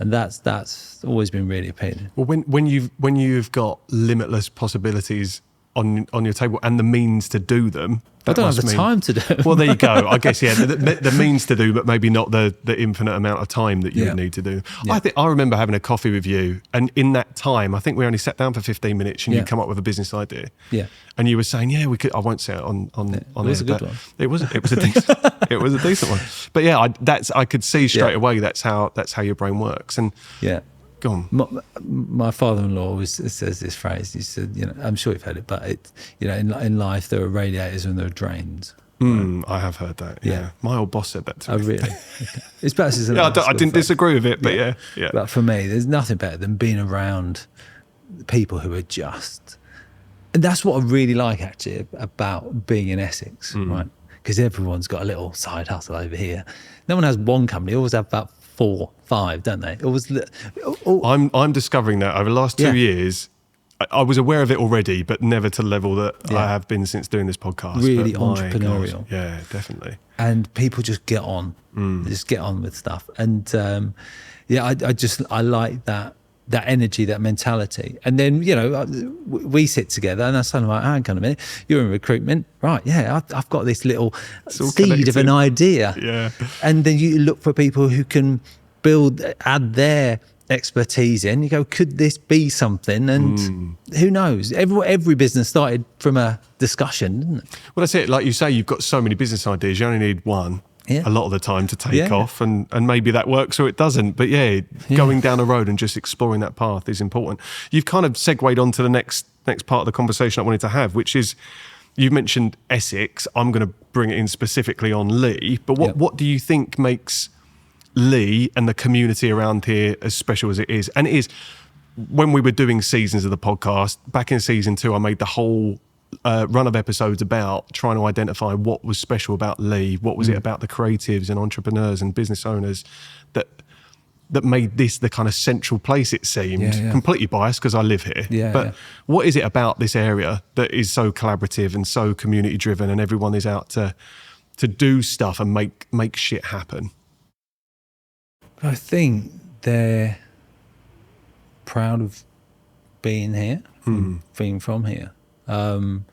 And that's always been really appealing. Well, when you've got limitless possibilities on your table and the means to do them. I don't have the time to do it. Well, there you go. I guess, yeah, the means to do, but maybe not the infinite amount of time that you would need to do. Yeah. I remember having a coffee with you, and in that time, I think we only sat down for 15 minutes and you come up with a business idea. Yeah. And you were saying, yeah, we could. I won't say it on it was a good one. It was a decent, it was a decent one. But yeah, I could see straight away that's how your brain works. And yeah. Go on. My father-in-law always says this phrase. He said, I'm sure you've heard it, but in life there are radiators and there are drains. Right? I have heard that. Yeah. My old boss said that to me. Oh, really? Okay. It's better. I didn't disagree with it, but yeah. But for me, there's nothing better than being around people who are just, and that's what I really like actually about being in Essex, right? Because everyone's got a little side hustle over here. No one has one company. They always have about 4, 5, don't they? I'm discovering that over the last 2 years. I was aware of it already, but never to the level that I have been since doing this podcast. Really entrepreneurial. God, yeah, definitely. And people just get on. They just get on with stuff. And I like that energy, that mentality. And then, we sit together and I say, like, hang on a minute, you're in recruitment. Right, yeah, I've got this little seed of an idea. Yeah. And then you look for people who can add their expertise in. You go, could this be something? And who knows? Every business started from a discussion, didn't it? Well, that's it. Like you say, you've got so many business ideas. You only need one. Yeah. A lot of the time to take off, and maybe that works or it doesn't. But going down a road and just exploring that path is important. You've kind of segued on to the next part of the conversation I wanted to have, which is, you mentioned Essex. I'm going to bring it in specifically on Lee. But what do you think makes Lee and the community around here as special as it is? And it is, when we were doing seasons of the podcast, back in season 2, I made the whole run of episodes about trying to identify what was special about Lee, what was it about the creatives and entrepreneurs and business owners that made this the kind of central place it seemed. Completely biased because I live here, but what is it about this area that is so collaborative and so community driven, and everyone is out to do stuff and make shit happen? I think they're proud of being here, being from here. And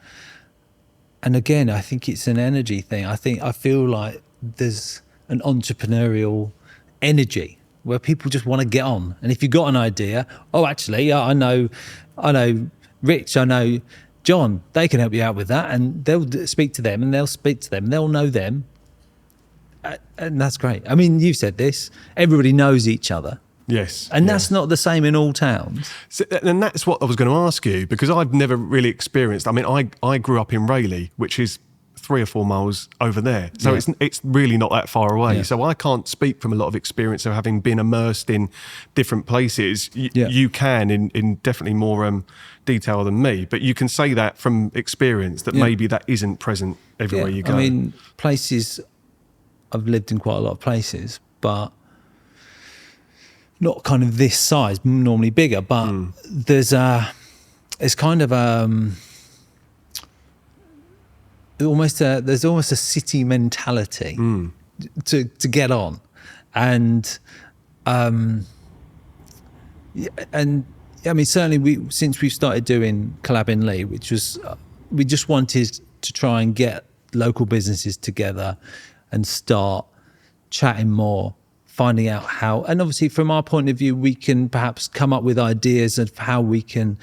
again, I think it's an energy thing. I feel like there's an entrepreneurial energy where people just want to get on. And if you've got an idea, actually, I know Rich, I know John, they can help you out with that, and they'll speak to them, and they'll speak to them, they'll know them. And that's great. I mean, you've said this, everybody knows each other. Yes. And that's not the same in all towns. So, and that's what I was going to ask you, because I've never really experienced, I mean, I grew up in Rayleigh, which is 3 or 4 miles over there. So it's really not that far away. Yeah. So I can't speak from a lot of experience of having been immersed in different places. You can in definitely more detail than me, but you can say that from experience that maybe that isn't present everywhere you go. I mean, places, I've lived in quite a lot of places, but not kind of this size, normally bigger, but there's kind of there's almost a city mentality to get on, and I mean, certainly since we've started doing Collab in Lee, which was we just wanted to try and get local businesses together and start chatting more, finding out how, and obviously from our point of view, we can perhaps come up with ideas of how we can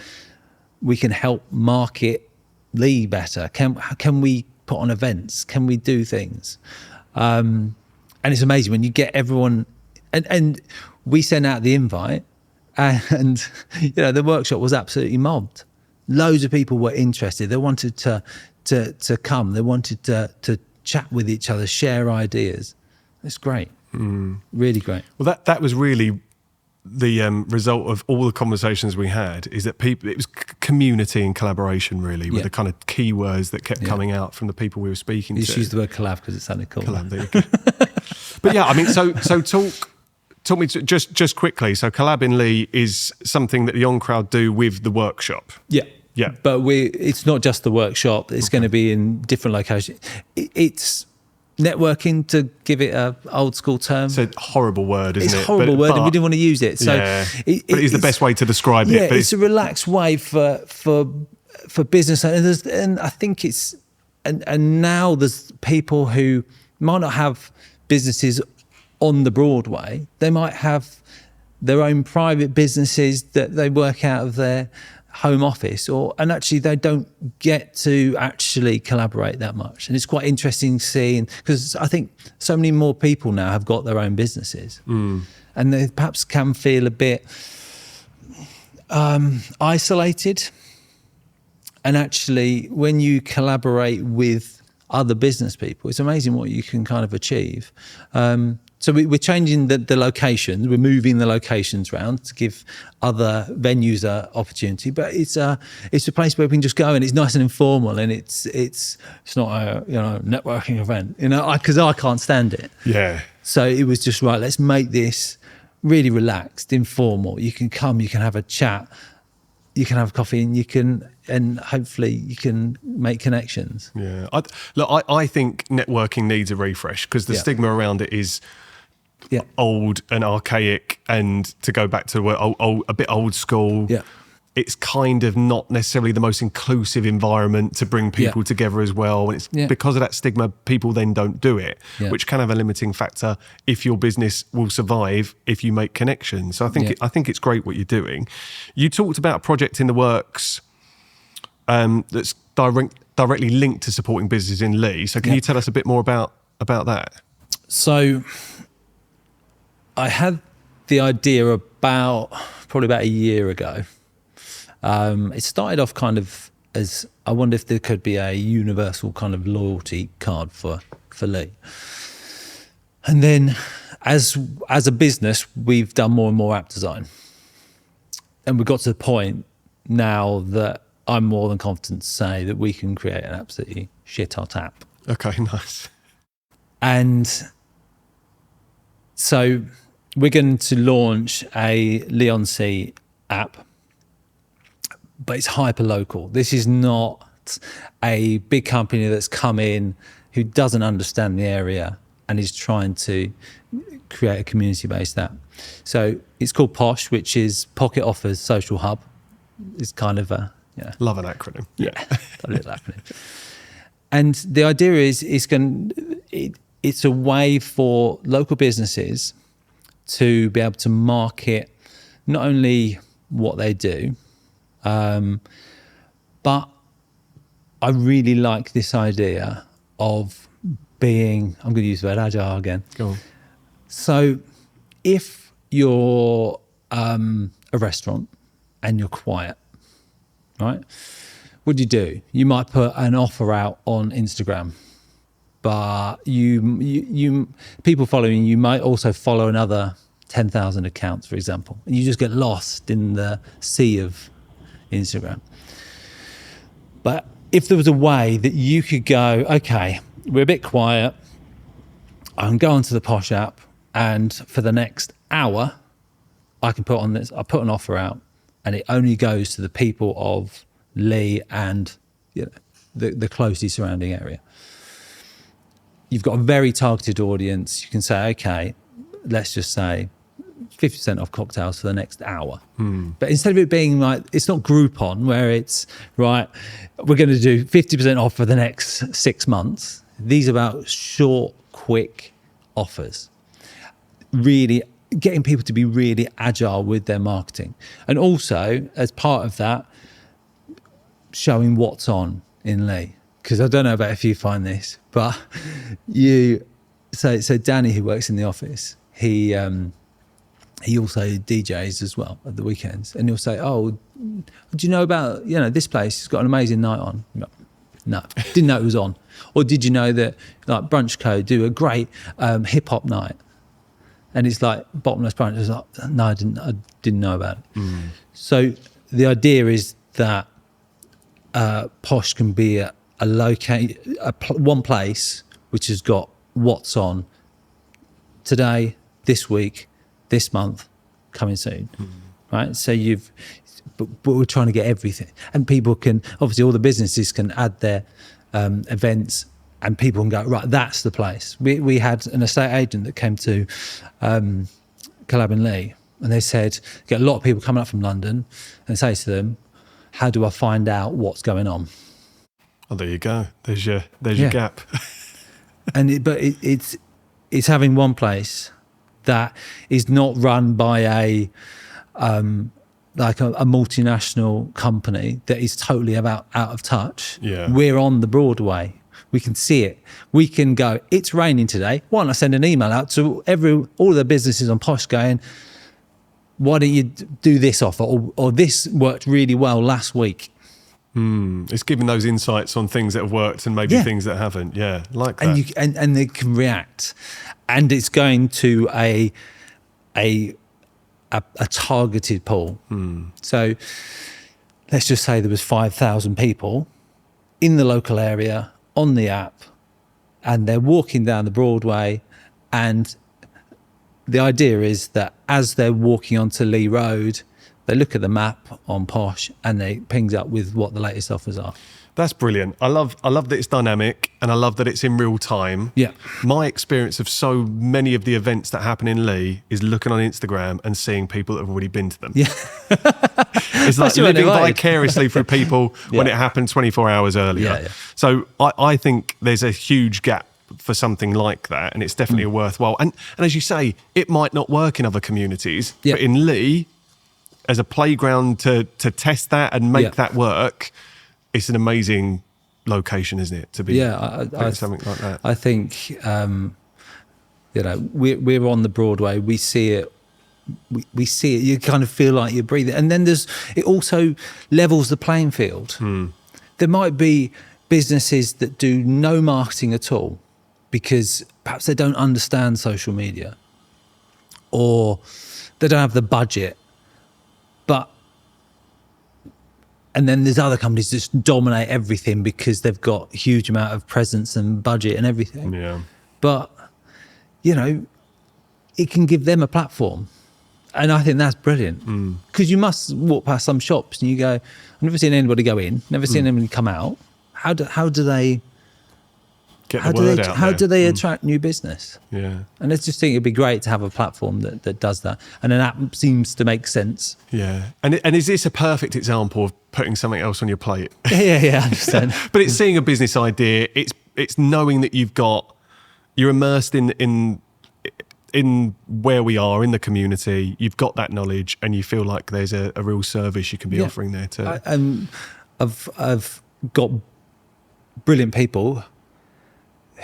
help market Lee better. Can we put on events? Can we do things? And it's amazing when you get everyone, and we sent out the invite, and the workshop was absolutely mobbed. Loads of people were interested. They wanted to come. They wanted to chat with each other, share ideas. It's great. Really great. Well, that was really the result of all the conversations we had, is that it was community and collaboration, really, were the kind of keywords that kept coming out from the people we were speaking to. Just use the word collab because it sounded cool. Collab, there you go. But yeah, I mean, so talk me just quickly. So Collab in Lee is something that the OnCrowd do with the workshop. Yeah. But it's not just the workshop. It's going to be in different locations. It's networking, to give it a old school term. It's a horrible word, isn't it? It's a horrible word, and we didn't want to use it. So but it is the best way to describe it. Yeah, it's a relaxed way for for business owners, and I think it's, and now there's people who might not have businesses on the Broadway. They might have their own private businesses that they work out of their home office, and actually they don't get to actually collaborate that much. And it's quite interesting seeing, because I think so many more people now have got their own businesses, and they perhaps can feel a bit isolated. And actually, when you collaborate with other business people, it's amazing what you can kind of achieve. So we're changing the locations. We're moving the locations around to give other venues an opportunity. But it's a place where we can just go, and it's nice and informal, and it's not a networking event, because I can't stand it. Yeah. So it was just right. Let's make this really relaxed, informal. You can come, you can have a chat, you can have coffee, and hopefully you can make connections. Yeah. I think networking needs a refresh, because the stigma around it is old and archaic, and to go back to a bit old school. Yeah. It's kind of not necessarily the most inclusive environment to bring people together as well. And it's because of that stigma, people then don't do it, which can have a limiting factor if your business will survive if you make connections. So I think it's great what you're doing. You talked about a project in the works that's directly linked to supporting businesses in Leigh. So can you tell us a bit more about that? So I had the idea probably about a year ago. It started off kind of as, I wonder if there could be a universal kind of loyalty card for Leigh. And then as a business, we've done more and more app design. And we've got to the point now that I'm more than confident to say that we can create an absolutely shit-hot app. Okay, nice. And so we're going to launch a Leigh-on-Sea app, but it's hyper local. This is not a big company that's come in who doesn't understand the area and is trying to create a community-based app. So it's called POSH, which is Pocket Offers Social Hub. It's kind of a love an acronym. Yeah, a little acronym. And the idea is it's a way for local businesses to be able to market not only what they do, but I really like this idea of being, I'm going to use the word agile again. Go on. So if you're a restaurant and you're quiet, right? What do? You might put an offer out on Instagram, but you people following you might also follow another 10,000 accounts, for example, and you just get lost in the sea of Instagram. But if there was a way that you could go, okay, we're a bit quiet, I can go onto the POSH app, and for the next hour, I put an offer out, and it only goes to the people of Leigh and the closely surrounding area. You've got a very targeted audience. You can say, okay, let's just say 50% off cocktails for the next hour. But instead of it being like, it's not Groupon where it's, right, we're going to do 50% off for the next 6 months. These are about short, quick offers. Really getting people to be really agile with their marketing. And also, as part of that, showing what's on in Leigh. Because I don't know about if you find this, but so Danny, who works in the office, he also DJs as well at the weekends, and he'll say, "Oh, do you know about this place? It's got an amazing night on." No, didn't know it was on. Or did you know that like Brunch Co do a great hip hop night? And it's like bottomless brunch. It's like, no, I didn't know about it. So the idea is that POSH can be one place which has got what's on today, this week, this month, coming soon, right? So but we're trying to get everything, and people can obviously, all the businesses can add their events, and people can go, right, that's the place. We had an estate agent that came to Collab in Leigh, and they said, get a lot of people coming up from London, and say to them, how do I find out what's going on? Oh, there you go. There's your gap. It's having one place that is not run by a multinational company that is totally out of touch. Yeah. We're on the Broadway. We can see it. We can go, it's raining today. Why don't I send an email out to all the businesses on Posh going, why don't you do this offer? Or this worked really well last week. It's giving those insights on things that have worked and maybe things that haven't. Yeah, like that. And they can react. And it's going to a targeted pool. So let's just say there was 5,000 people in the local area on the app, and they're walking down the Broadway, and the idea is that as they're walking onto Lee Road, they look at the map on Posh and it pings up with what the latest offers are. That's brilliant. I love that it's dynamic, and I love that it's in real time. Yeah. My experience of so many of the events that happen in Lee is looking on Instagram and seeing people that have already been to them. Yeah. It's like living vicariously through people when it happened 24 hours earlier. Yeah. So I think there's a huge gap for something like that, and it's definitely a worthwhile. And as you say, it might not work in other communities, but in Lee, as a playground to test that and make that work, it's an amazing location, isn't it? To be doing something like that. I think we're on the Broadway. We see it. We see it. You kind of feel like you're breathing, and then it also levels the playing field. There might be businesses that do no marketing at all because perhaps they don't understand social media, or they don't have the budget. And then there's other companies that just dominate everything because they've got a huge amount of presence and budget and everything. Yeah. But, it can give them a platform. And I think that's brilliant. Because you must walk past some shops and you go, I've never seen anybody go in, never seen anybody come out. How do they get the word out? How do they attract new business? Yeah. And I just think it'd be great to have a platform that does that. And an app seems to make sense. Yeah. And is this a perfect example of putting something else on your plate? Yeah, I understand. But it's seeing a business idea. It's knowing that you're immersed in where we are in the community. You've got that knowledge, and you feel like there's a real service you can be offering there too. I've got brilliant people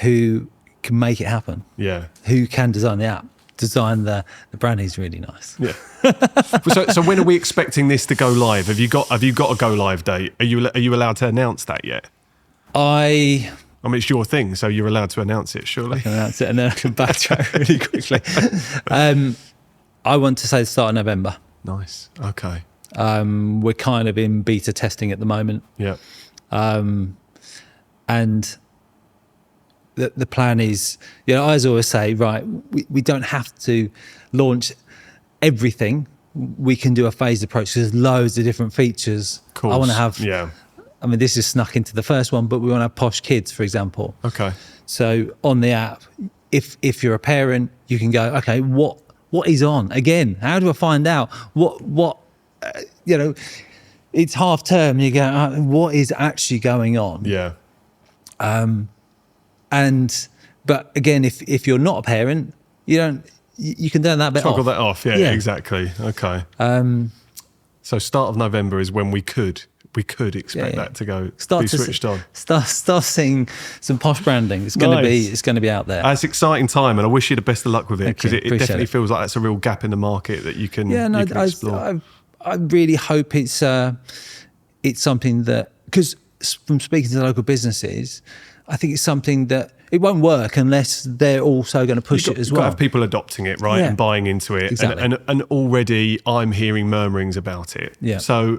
who can make it happen. Yeah. Who can design the app. Design the branding is really nice. Yeah. So when are we expecting this to go live? Have you got a go live date? Are you allowed to announce that yet? I mean, it's your thing, so you're allowed to announce it, surely. I can announce it and then I can backtrack really quickly. I want to say the start of November. Nice. Okay. We're kind of in beta testing at the moment. Yeah. And the plan is, I always say, right, we don't have to launch everything. We can do a phased approach. There's loads of different features. Of course. I want to have, I mean, this is snuck into the first one, but we want to have Posh Kids, for example. Okay. So on the app, if you're a parent, you can go, okay, what is on? Again, how do I find out? It's half term, you go, what is actually going on? Yeah. But again, if you're not a parent, you can turn that bit Toggle off. that off, yeah, exactly. Okay. So start of November is when we could expect that to go be switched on. Start seeing some Posh branding. It's going to be out there. It's an exciting time, and I wish you the best of luck with it, because it definitely it. feels like that's a real gap in the market that you can explore. I really hope it's something that, because from speaking to the local businesses, I think it's something that it wonon't work unless they're also going to push it as well. You've got to have people adopting it, right, and buying into it. Exactly. And already I'm hearing murmurings about it. Yeah. So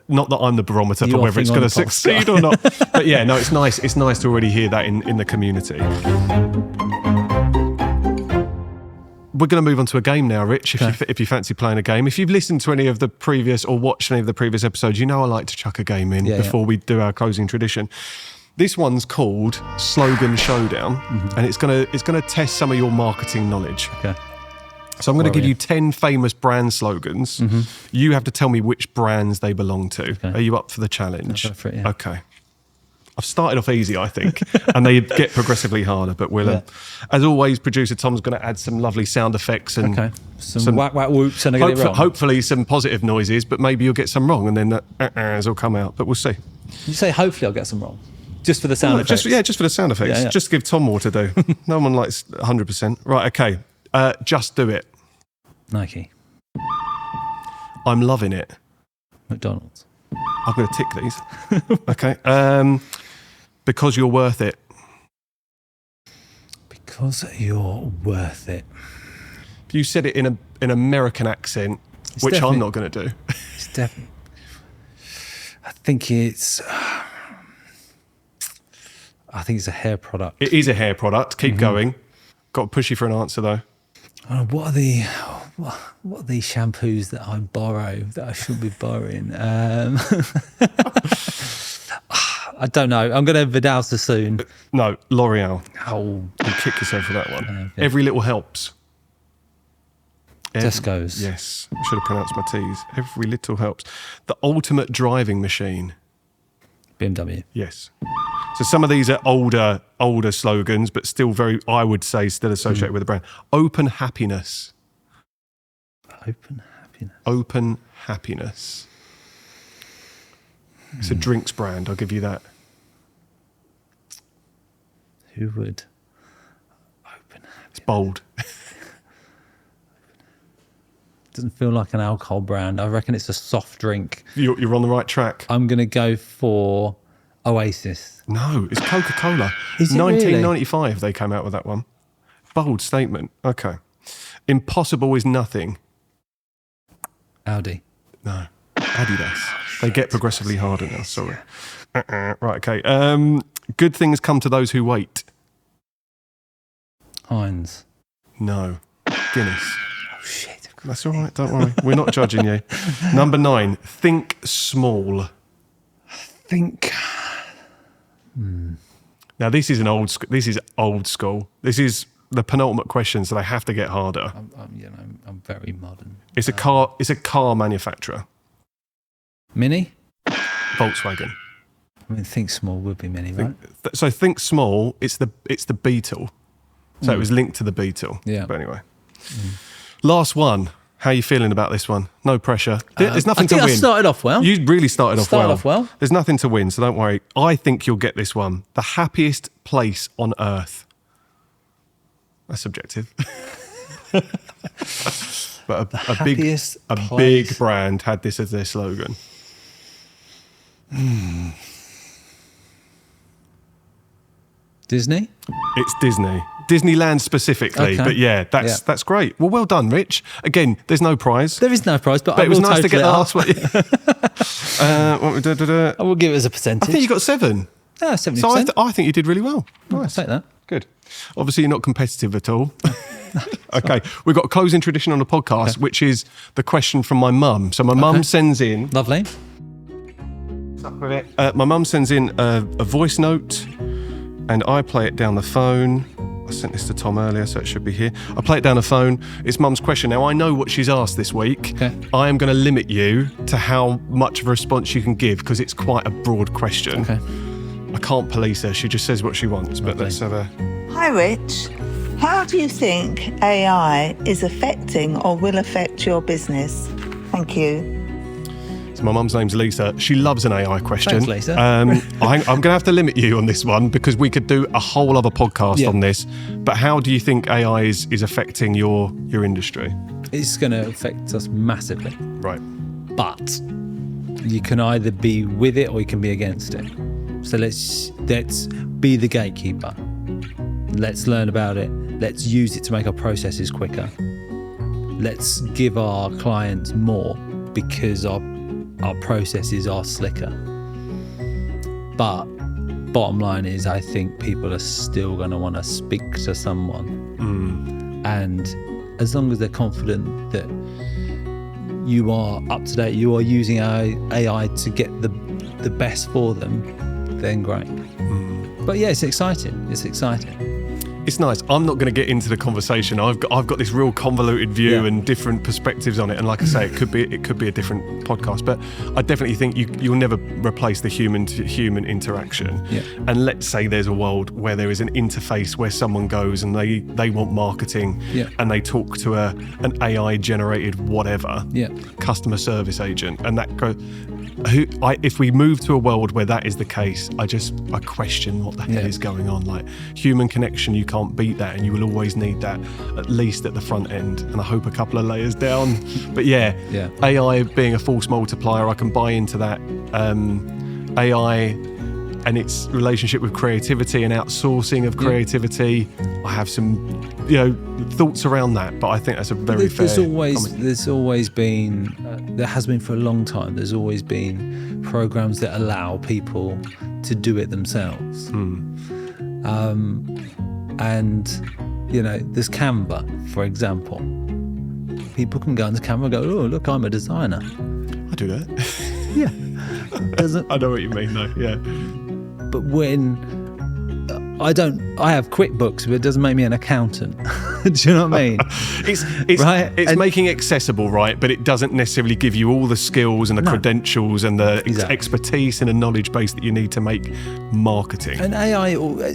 not that I'm the barometer for whether it's going to succeed or not. But yeah, no, it's nice. It's nice to already hear that in the community. We're going to move on to a game now, Rich, if you fancy playing a game. If you've listened to any of the previous or watched any of the previous episodes, I like to chuck a game in before we do our closing tradition. This one's called Slogan Showdown, and it's going to test some of your marketing knowledge. Okay. So I'm going to give you 10 famous brand slogans. You have to tell me which brands they belong to. Okay. Are you up for the challenge? I'll go for it, yeah. Okay. I've started off easy, I think, and they get progressively harder. But we'll, as always, producer Tom's going to add some lovely sound effects and some whack whack whoops, and I get it wrong. Hopefully, some positive noises, but maybe you'll get some wrong, and then the will come out. But we'll see. You say hopefully I'll get some wrong, just for the sound effects. Just for the sound effects. Yeah. Just to give Tom more to do. No one likes 100%. Right? Okay. Just do it. Nike. I'm loving it. McDonald's. I'm going to tick these. Okay. Because you're worth it. Because you're worth it. If you said it in an American accent, which I'm not going to do. It's definitely. I think it's a hair product. It is a hair product. Keep going. Got to push you for an answer though. What are these shampoos that I borrow that I shouldn't be borrowing? I don't know. I'm going to Vidal Sassoon. No, L'Oreal. Oh, You kick yourself for that one. Okay. Every little helps. Tesco's. Yes, I should have pronounced my T's. Every little helps. The ultimate driving machine. BMW. Yes. So some of these are older slogans, but still very, I would say, still associated with the brand. Open happiness. Open happiness. Open happiness. It's a drinks brand, I'll give you that. Who would? Open happiness. It's bold. Doesn't feel like an alcohol brand. I reckon it's a soft drink. You're on the right track. I'm going to go for Oasis. No, it's Coca-Cola. Is it 1995 really? they came out with that one. Bold statement. Okay. Impossible is nothing. Audi. No. Adidas. They get progressively harder now, sorry. Right, okay. Good things come to those who wait. Heinz. No. Guinness. Oh, shit. That's all right, don't worry. We're not judging you. Number 9, think small. Think. Now, this is old school. This is the penultimate question, so they have to get harder. I'm very modern. It's a car manufacturer. Mini? Volkswagen. I mean, think small would be Mini, right? So think small, it's the Beetle. So it was linked to the Beetle. Yeah. But anyway. Last one. How are you feeling about this one? No pressure. There's nothing to win. I started off well. You really started off well. well. There's nothing to win, so don't worry. I think you'll get this one. The happiest place on earth. That's subjective. But a big brand had this as their slogan. Disney? It's Disney. Disneyland specifically. Okay. But yeah, that's great. Well done, Rich. Again, there's no prize. There is no prize, but It was nice to get the last one. I will give it as a percentage. I think you got 7. Yeah, 70%. So I think you did really well. I'll take that. Good. Obviously, you're not competitive at all. Okay, we've got a closing tradition on the podcast, which is the question from my mum. So my mum sends in... Lovely. my mum sends in a voice note, and I play it down the phone. I sent this to Tom earlier, so it should be here. I play it down the phone. It's mum's question. Now, I know what she's asked this week. Okay. I am going to limit you to how much of a response you can give, because it's quite a broad question. Okay. I can't police her. She just says what she wants, but let's have a... Hi, Rich. How do you think AI is affecting or will affect your business? Thank you. So my mum's name's Lisa. She loves an AI question. Thanks, Lisa. I'm going to have to limit you on this one, because we could do a whole other podcast on this. But how do you think AI is affecting your industry? It's going to affect us massively. Right. But you can either be with it or you can be against it. So let's be the gatekeeper. Let's learn about it. Let's use it to make our processes quicker. Let's give our clients more because our processes are slicker. But bottom line is, I think people are still going to want to speak to someone. And as long as they're confident that you are up to date, you are using AI to get the best for them, then great. But yeah, it's exciting. It's exciting. It's nice. I'm not going to get into the conversation. I've got this real convoluted view and different perspectives on it. And like I say, it could be a different podcast. But I definitely think you'll never replace the human to human interaction. Yeah. And let's say there's a world where there is an interface where someone goes and they want marketing and they talk to an AI generated whatever customer service agent, and that goes. If we move to a world where that is the case, I question what the hell is going on. Like, human connection, you can't beat that, and you will always need that, at least at the front end, and I hope a couple of layers down. But AI being a force multiplier, I can buy into that. AI and its relationship with creativity and outsourcing of creativity, I have some thoughts around that, but I think that's a very fair comment. There's always been, there has been for a long time, there's always been programs that allow people to do it themselves. And there's Canva, for example. People can go into Canva and go, oh, look, I'm a designer. I do that. I know what you mean, though. Yeah. But when I have QuickBooks, but it doesn't make me an accountant. Do you know what I mean? It's making accessible, right? But it doesn't necessarily give you all the skills and the credentials and the expertise and the knowledge base that you need to make marketing. And AI,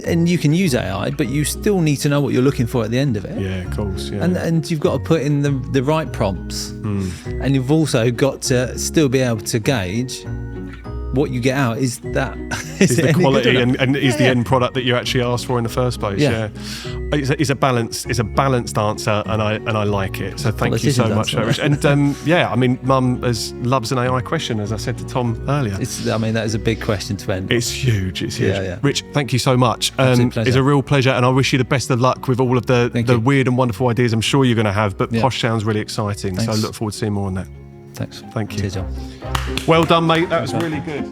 and you can use AI, but you still need to know what you're looking for at the end of it. Yeah, of course. Yeah. And you've got to put in the right prompts. And you've also got to still be able to gauge what you get out. Is the quality and is the end product that you actually asked for in the first place. It's a balanced answer, and I like it, so thank you so much, Rich. And Mum loves an AI question, as I said to Tom earlier. That is a big question to end. It's huge. Rich, thank you so much. It's a real pleasure, and I wish you the best of luck with all of the weird and wonderful ideas I'm sure you're going to have, but Posh sounds really exciting. Thanks. So I look forward to seeing more on that. Thanks. Thank you. Cheers, John. Well done, mate. That was really good.